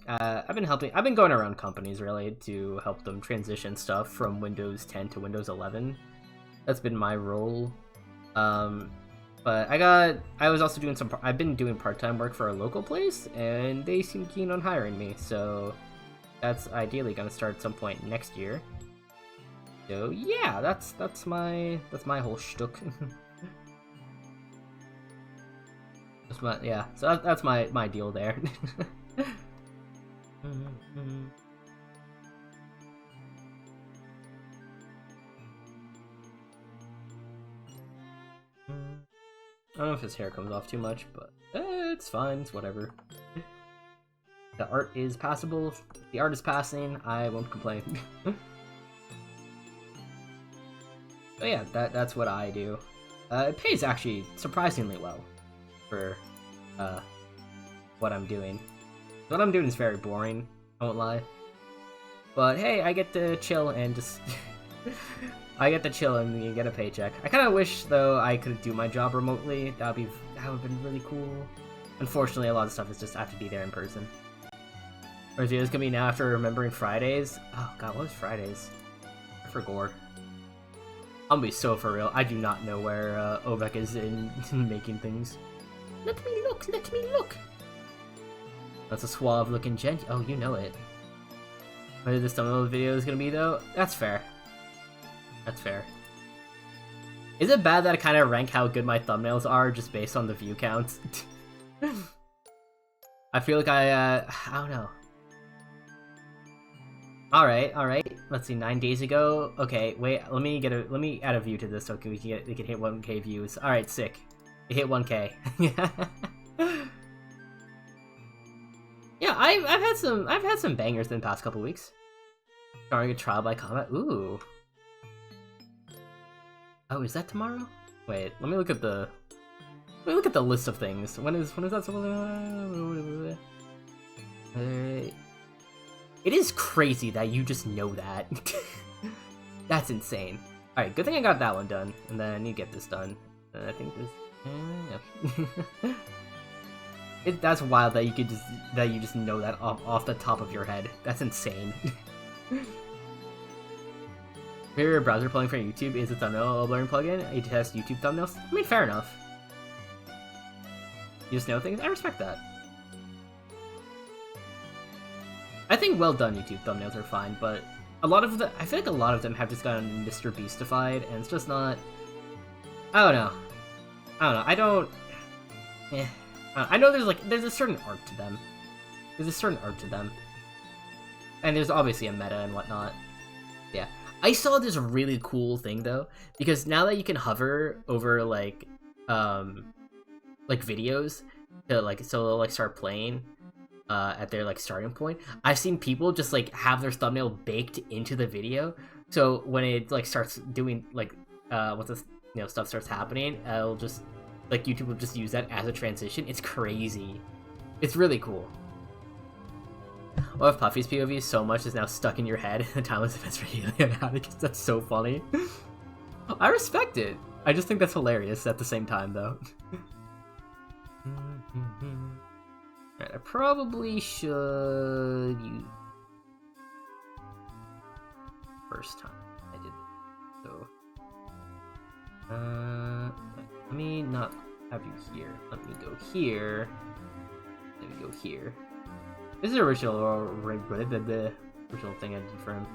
I've been going around companies really to help them transition stuff from Windows 10 to Windows 11. That's been my role. But I was also doing I've been doing part-time work for a local place, and they seem keen on hiring me. So that's ideally gonna start at some point next year. So yeah, that's my whole shtick. So that's my deal there. I don't know if his hair comes off too much, but it's fine. It's whatever. The art is passable. The art is passing. I won't complain. But yeah, that's what I do. It pays actually surprisingly well for what I'm doing. What I'm doing is very boring, I won't lie. But hey, I get to chill and just I get to chill and get a paycheck. I kind of wish though I could do my job remotely. That would have been really cool. Unfortunately, a lot of stuff is just I have to be there in person. Or is videos gonna be now after remembering Fridays? Oh god, what was Fridays? I forgot. I'm gonna be so for real. I do not know where Ovek is in making things. Let me look. Let me look. That's a suave looking gent. Oh, you know it. Whether this thumbnail video is gonna be though, that's fair. That's fair. Is it bad that I kind of rank how good my thumbnails are just based on the view counts? I feel like I don't know. Alright. Let's see, 9 days ago. Okay, wait, let me add a view to this so we can hit 1K views. Alright, sick. It hit 1K. Yeah, I've had some bangers in the past couple weeks. Starring a trial by combat. Ooh. Oh, is that tomorrow? Wait, let me look at the list of things. When is that supposed to... It is crazy that you just know that. That's insane. Alright, good thing I got that one done. And then I need to get this done. And I think this... yeah. That's wild that you just know that off the top of your head. That's insane. Favorite browser plugin for YouTube is a thumbnail blurring plugin. You test YouTube thumbnails. I mean, fair enough. You just know things. I respect that. I think well done YouTube thumbnails are fine, but I feel like a lot of them have just gotten Mr. Beastified, and it's just not. I don't know. I know there's a certain art to them. And there's obviously a meta and whatnot. Yeah. I saw this really cool thing though, because now that you can hover over like videos to so they'll start playing at their starting point. I've seen people just have their thumbnail baked into the video, so when it starts doing once this stuff starts happening, it'll just Like, YouTube will just use that as a transition. It's crazy. It's really cool. Well, if Puffy's POV so much is now stuck in your head, the timeless events for Helion Atticus, that's so funny. I respect it. I just think that's hilarious at the same time, though. Alright, I probably should use... First time I did it, so... let me not have you here. Let me go here. Let me go here. This is the original, the original thing I did for him.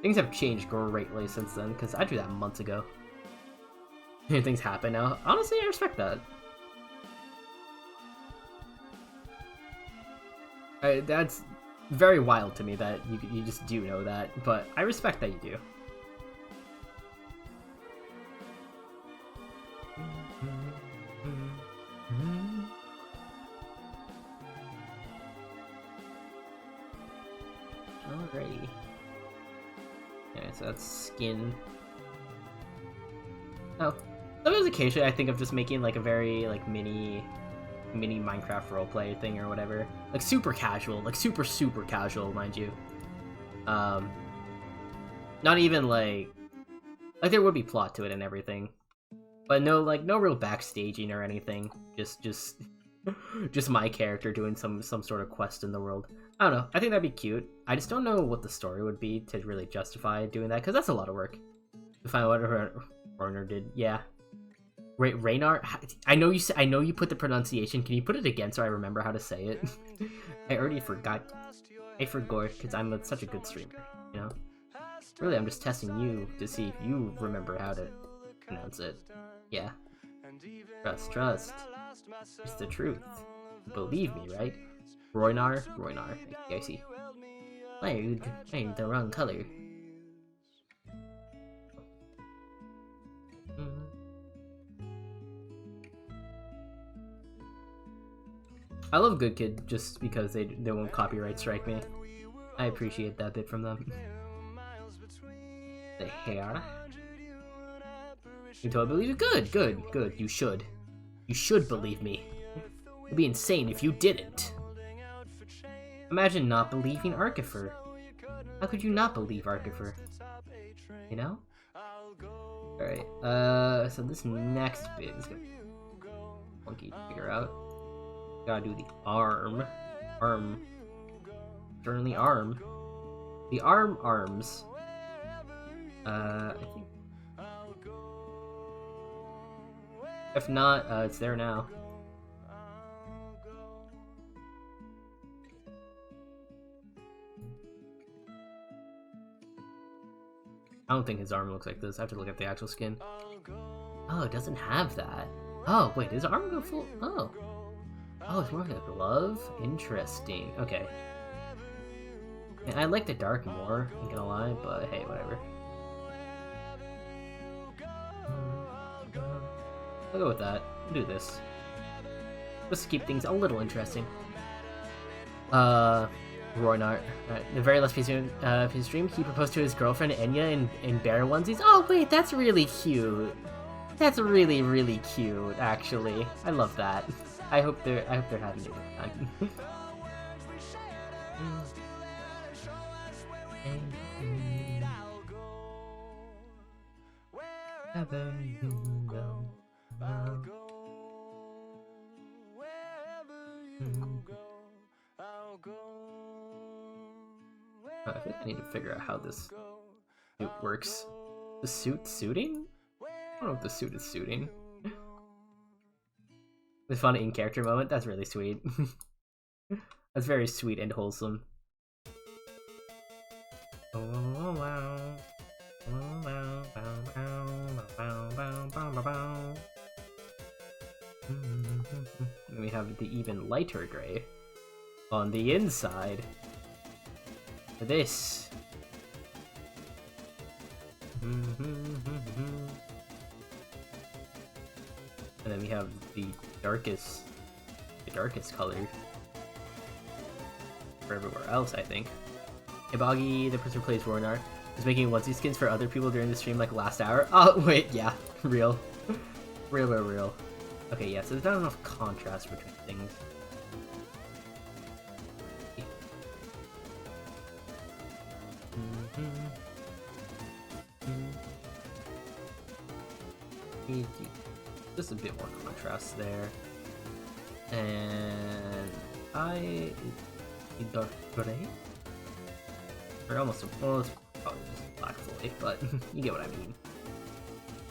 Things have changed greatly since then, because I drew that months ago. Things happen now. Honestly, I respect that. That's very wild to me that you just do know that, but I respect that you do. Alrighty. Okay, so that's skin. Oh, sometimes occasionally I think of just making like a very like mini Minecraft roleplay thing or whatever, like super casual, like super casual, mind you. Not even like there would be plot to it and everything, but no real backstaging or anything. Just my character doing some sort of quest in the world. I don't know. I think that'd be cute. I just don't know what the story would be to really justify doing that, because that's a lot of work. To find out what Horner did. Yeah. Raynar? I know you put the pronunciation. Can you put it again so I remember how to say it? I already forgot. I forgot, because I'm such a good streamer, you know? Really, I'm just testing you to see if you remember how to pronounce it. Yeah. Trust. It's the truth. Believe me, right? Roynar? I see. I made the wrong color. I love Good Kid just because they won't copyright strike me. I appreciate that bit from them. The hair. You totally believe it? Good. You should believe me. It'd be insane if you didn't. Imagine not believing Arkifer. How could you not believe Arkifer? You know? Alright, so this next bit is gonna be funky to figure out. Gotta do the arm. Turn the arm. The arms. I think. If not, it's there now. I don't think his arm looks like this. I have to look at the actual skin. Oh, it doesn't have that. Oh, wait, does his arm go full? Oh. Oh, it's more like a glove? Interesting. Okay. And I like the dark more, I'm gonna lie, but hey, whatever. I'll go with that. We'll do this. Just to keep things a little interesting. Roynart. The very last piece of his stream, he proposed to his girlfriend Enya in bear onesies. Oh wait, that's really cute. That's really, really cute, actually. I love that. I hope they're having a good time. Wherever you go, I'll go. I think I need to figure out how this suit works. The suiting? I don't know if the suit is suiting. The fun in-character moment, that's really sweet. That's very sweet and wholesome. Then we have the even lighter gray on the inside. This. And then we have the darkest color for everywhere else, I think. Ibagi, the person who plays Roynar. was making onesie skins for other people during the stream like last hour. Oh wait, yeah, real. Real. Okay, yeah, so there's not enough contrast between things. Just a bit more contrast there. And dark gray? Or almost probably just black fully, but you get what I mean.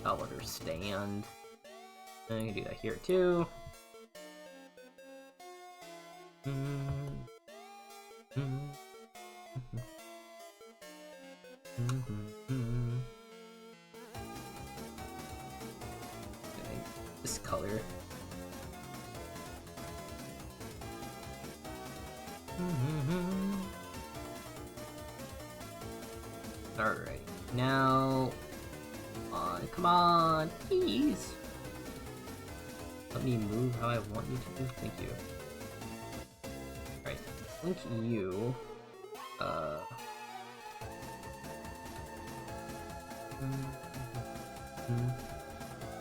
I'll understand. And I can do that here too. Okay, this color. Alright, now come on, please. Let me move how I want you to. Thank you. Alright, link you.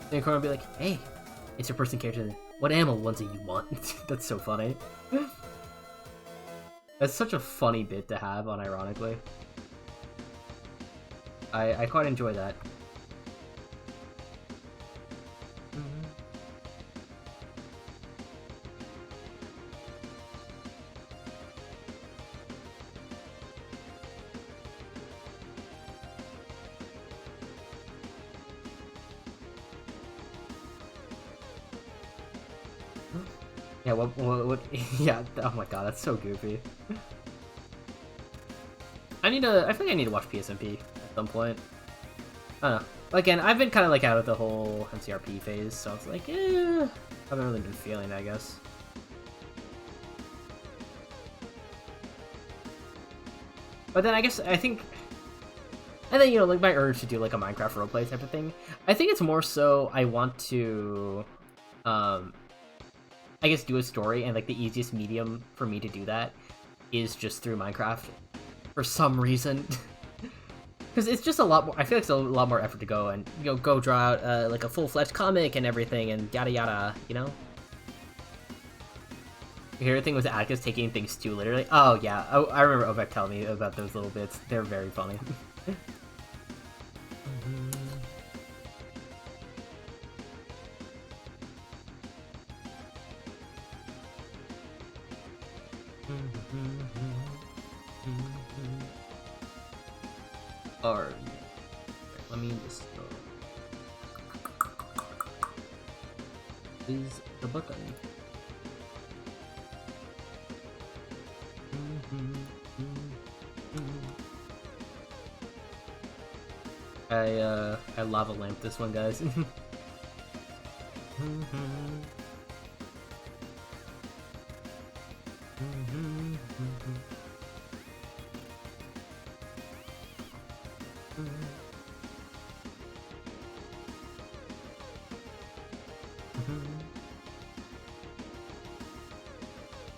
Then Corn will be like, hey, it's your person character. What ammo onesie you want? That's so funny. That's such a funny bit to have, unironically. I quite enjoy that. Yeah, what, yeah, oh my god, that's so goofy. I feel like I need to watch PSMP at some point. I don't know. Again, I've been kind of like out of the whole MCRP phase, so it's like, I haven't really been feeling it, I guess. But then I think, and then, you know, like my urge to do like a Minecraft roleplay type of thing, I think it's more so I want to, I guess do a story, and like the easiest medium for me to do that is just through Minecraft for some reason. Because it's just a lot more, I feel like it's a lot more effort to go and, you know, go draw out like a full-fledged comic and everything and yada yada, you know? You hear the thing with Atticus taking things too literally? Oh yeah, I remember Ovek telling me about those little bits. They're very funny. Alright, let me just is the button. I lava lamp this one, guys.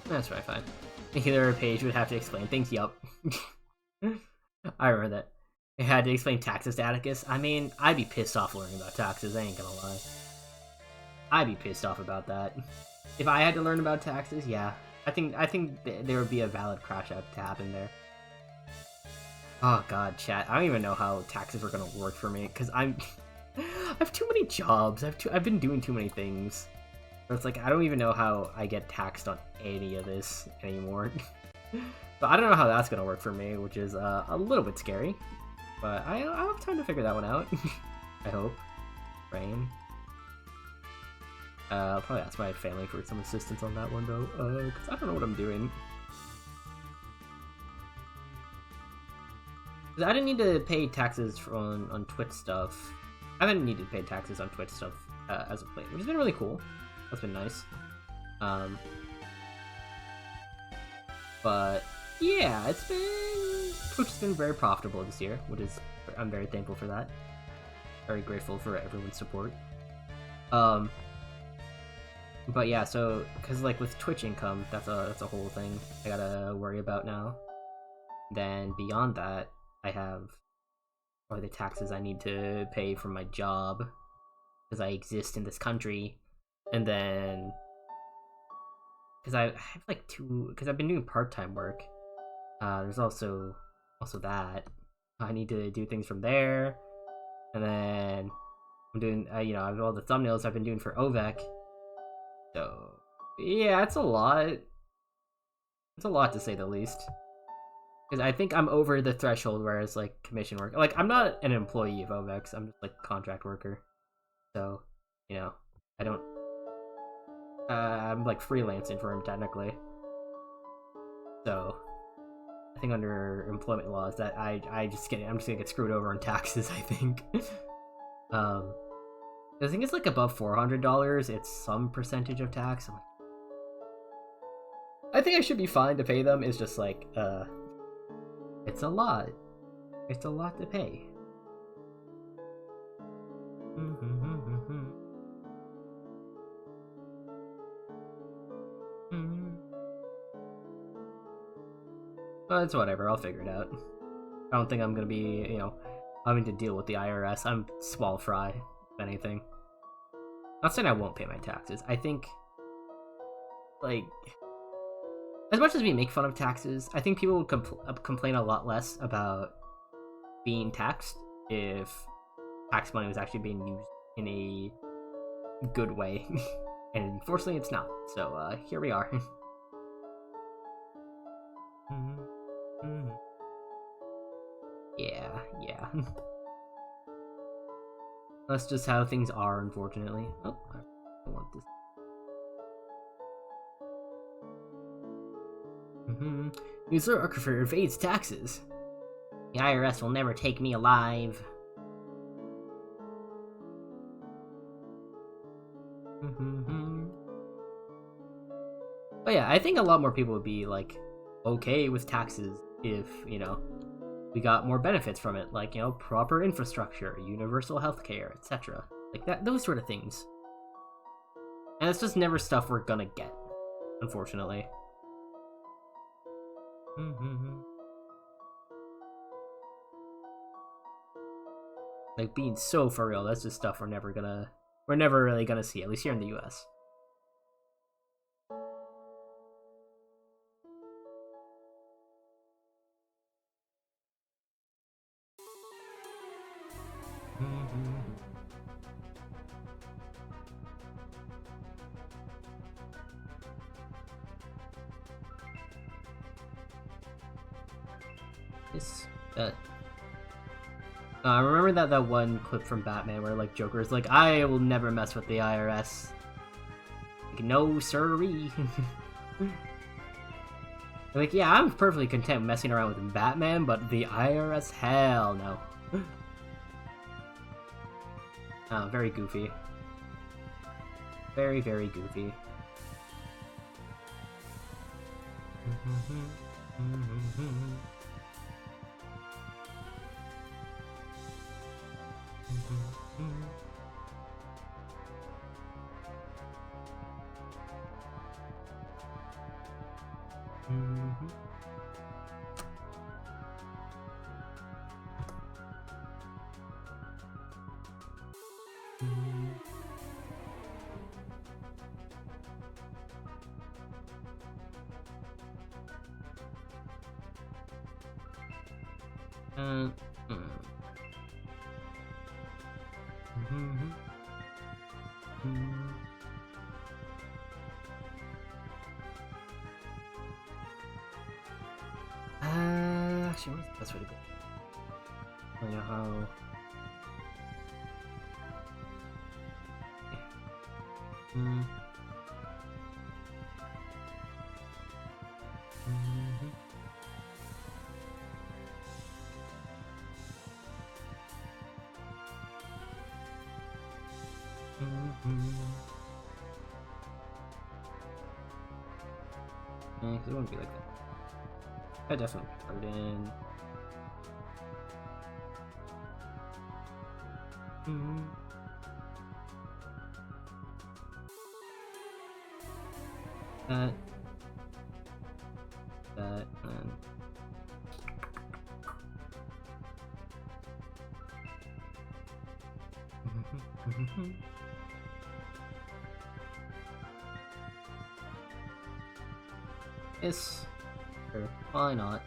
That's right, fine. Either page would have to explain things, yup. I remember that. It had to explain taxes to Atticus. I mean, I'd be pissed off learning about taxes, I ain't gonna lie. I'd be pissed off about that. If I had to learn about taxes, yeah. I think there would be a valid crash out to happen there. Oh god, chat. I don't even know how taxes are gonna work for me, because I have too many jobs. I've been doing too many things. So it's like, I don't even know how I get taxed on any of this anymore. But I don't know how that's gonna work for me, which is a little bit scary. But I'll have time to figure that one out. I hope. Rain. I'll probably ask my family for some assistance on that one, though, because I don't know what I'm doing. Because I didn't need to pay taxes on Twitch stuff. I haven't needed to pay taxes on Twitch stuff as of late, which has been really cool. That's been nice. But yeah, Twitch has been very profitable this year, which is, I'm very thankful for that. Very grateful for everyone's support. But yeah, so because like with Twitch income, that's a whole thing I gotta worry about now. Then beyond that, I have or the taxes I need to pay from my job because I exist in this country, and then because I have like because I've been doing part-time work. There's also that I need to do things from there, and then I'm doing I have all the thumbnails I've been doing for Ovek. So yeah, it's a lot. It's a lot to say the least. Because I think I'm over the threshold where it's like commission work. Like I'm not an employee of Ovex. I'm just like contract worker. So I don't. I'm like freelancing for him technically. So I think under employment laws that I'm just gonna get screwed over in taxes. I think. I think it's like above $400. It's some percentage of tax. I think I should be fine to pay them. It's just like it's a lot. It's a lot to pay. Well, it's whatever. I'll figure it out. I don't think I'm gonna be, having to deal with the IRS. I'm small fry, if anything. Not saying I won't pay my taxes. I think, like, as much as we make fun of taxes, I think people would complain a lot less about being taxed if tax money was actually being used in a good way. And unfortunately, it's not. So, here we are. Yeah. That's just how things are, unfortunately. Oh, I don't want this. User Archiver evades taxes. The IRS will never take me alive. But yeah, I think a lot more people would be like okay with taxes if, we got more benefits from it, like, proper infrastructure, universal healthcare, etc. Like that, those sort of things. And it's just never stuff we're gonna get, unfortunately. Like being so for real, that's just stuff we're never really gonna see, at least here in the US. I remember that one clip from Batman where like Joker's like, I will never mess with the IRS. Like, no sirree. Like, yeah, I'm perfectly content messing around with Batman, but the IRS, hell no. Oh, very goofy. Very, very goofy. Actually, what's the best way to go? I don't know how. Because it wouldn't be like that. I definitely put it in. That, and Yes. Sure. Why not?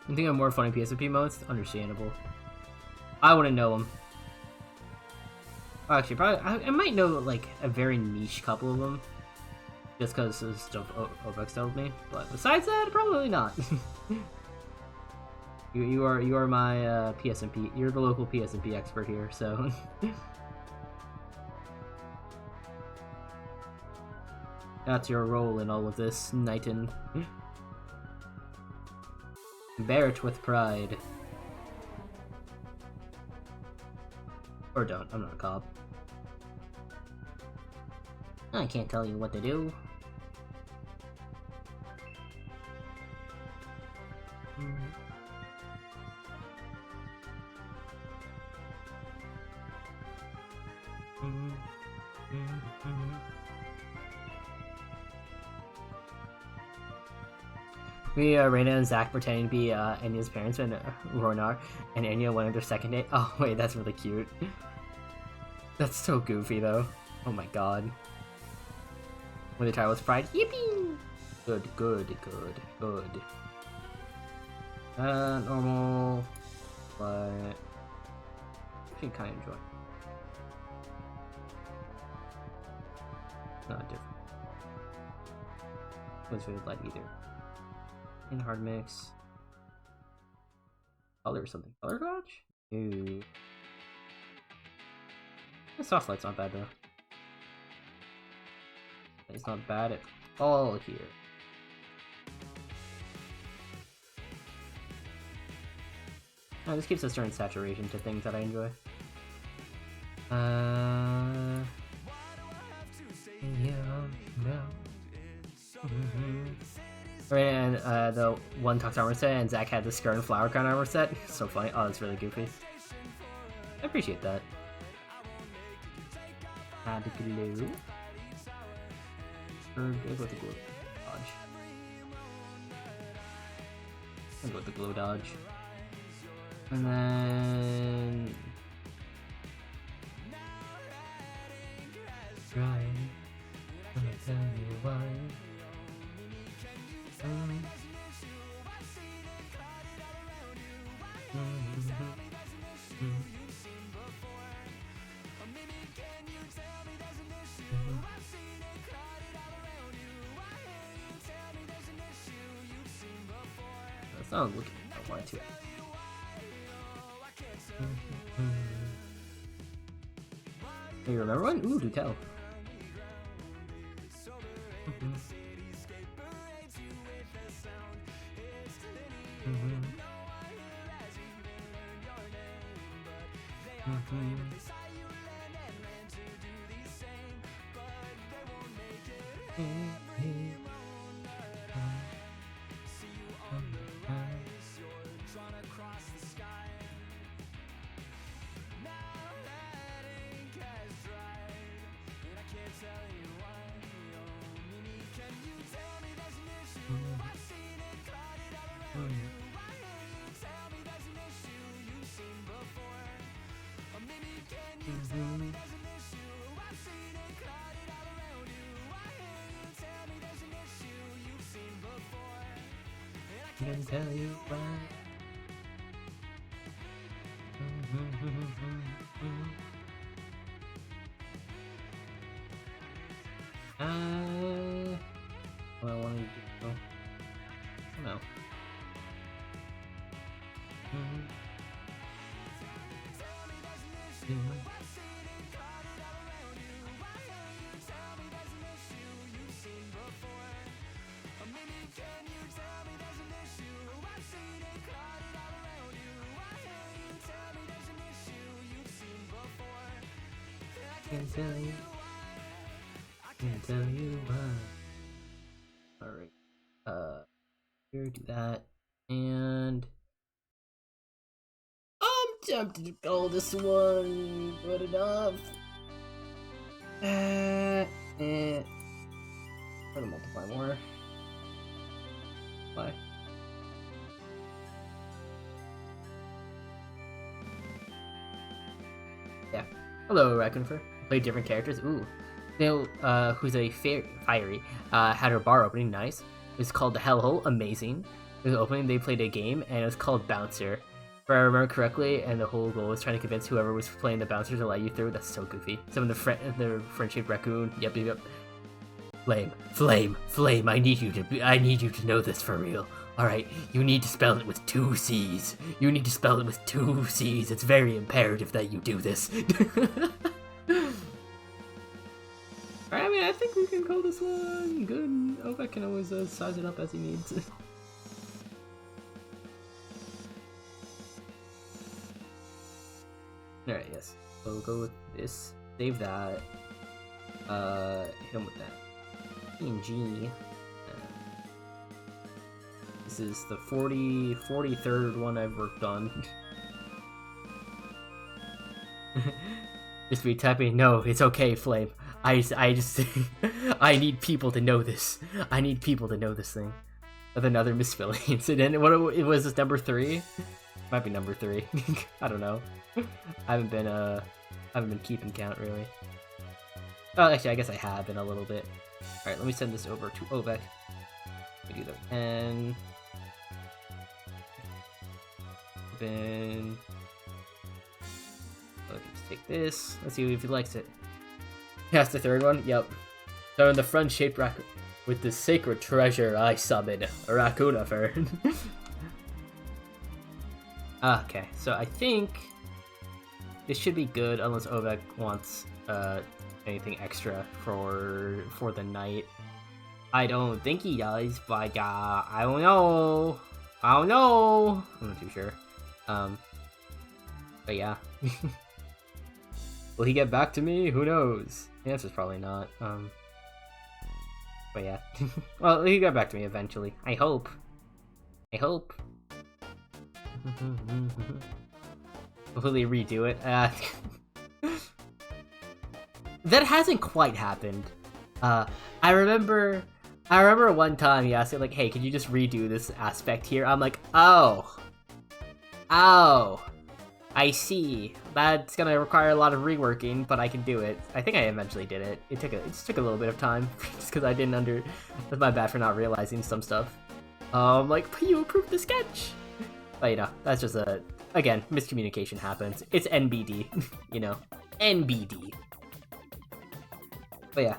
I think I'm more funny PSP modes. Understandable. I wouldn't know them. Actually, probably I might know like a very niche couple of them, just because this stuff Obex told me. But besides that, probably not. you are my PSMP. You're the local PSMP expert here, so. That's your role in all of this, Knighton. Bear it with pride. Or don't, I'm not a cop. I can't tell you what to do. Reina and Zach pretending to be Enya's parents when Ronar and Enya went on their second date. Oh wait, that's really cute. That's so goofy though. Oh my god. When the child was pride. Yippee! Good, good, good, good. Normal. But actually kinda enjoy. Not different. Was really light either. In hard mix. Color or something. Color dodge? Ooh. The soft light's not bad though. It's not bad at all here. Oh, this gives a certain saturation to things that I enjoy. And the one Tux armor set, and Zach had the skirt and flower crown armor set. So funny. Oh, that's really goofy. I appreciate that. Add the glue. Or go with the glow dodge. I'll go with the glow dodge. And then... Ryan, I'm gonna tell you why. That's not looking I want to. You remember one? Ooh, do tell. I can tell you why. What I wanted to do. Oh no. Can't tell you. Can't tell you why. Alright. Here, do that. And I'm tempted to call this one good enough. Try to multiply more. Bye. Hello, Raccoonifer. Play different characters. Ooh. Snail, who's a fiery, had her bar opening. Nice. It was called the Hellhole. Amazing. It was opening. They played a game, and it was called Bouncer. If I remember correctly, and the whole goal was trying to convince whoever was playing the Bouncer to let you through. That's so goofy. Some of the friendship raccoon. Yep. Flame. I need you to know this for real. Alright, you need to spell it with 2 C's. It's very imperative that you do this. I mean, I think we can call this one good. Ovek can always size it up as he needs. Alright, yes. So we'll go with this. Save that. Hit him with that. PNG. This is the 43rd one I've worked on. Just be typing, no, it's okay, Flame. I just, I need people to know this. I need people to know this thing. With another misspelling incident. What it was this number 3? Might be number 3. I don't know. I haven't been keeping count really. Oh, actually, I guess I have been a little bit. All right, let me send this over to Ovek. We do the pen. Then let's take this. Let's see if he likes it. That's the 3rd one. Yep. So in the front-shaped raccoon with the sacred treasure, I summon a Raccoonifer. Okay, so I think this should be good unless Ovek wants anything extra for the night. I don't think he does, but I don't know. I'm not too sure. But yeah. Will he get back to me? Who knows? The answer's probably not. But yeah. Well, he'll get back to me eventually. I hope. Completely redo it. That hasn't quite happened. I remember one time he asked me, like, hey, could you just redo this aspect here? I'm like, oh, I see. That's gonna require a lot of reworking, but I can do it. I think I eventually did it. It just took a little bit of time, just because I didn't that's my bad for not realizing some stuff. Like, but you approved the sketch. But, you know, that's just again, miscommunication happens. It's NBD, you know, NBD. But yeah,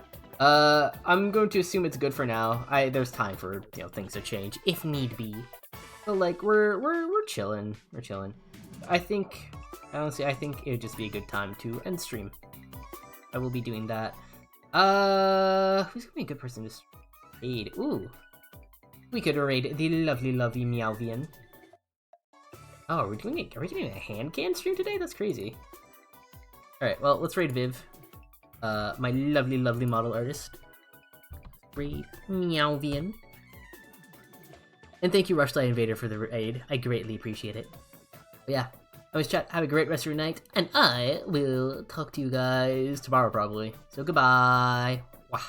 I'm going to assume it's good for now. There's time for, you know, things to change if need be. But like, we're chilling. I think it would just be a good time to end stream. I will be doing that. Who's gonna be a good person to raid? Ooh, we could raid the lovely Meowvian. Oh, are we doing a hand can stream today? That's crazy. All right, well, let's raid Viv. My lovely model artist. Raid Meowvian. And thank you, Rushlight Invader, for the raid. I greatly appreciate it. But yeah, I was chat. Have a great rest of your night, and I will talk to you guys tomorrow probably. So goodbye. Wah.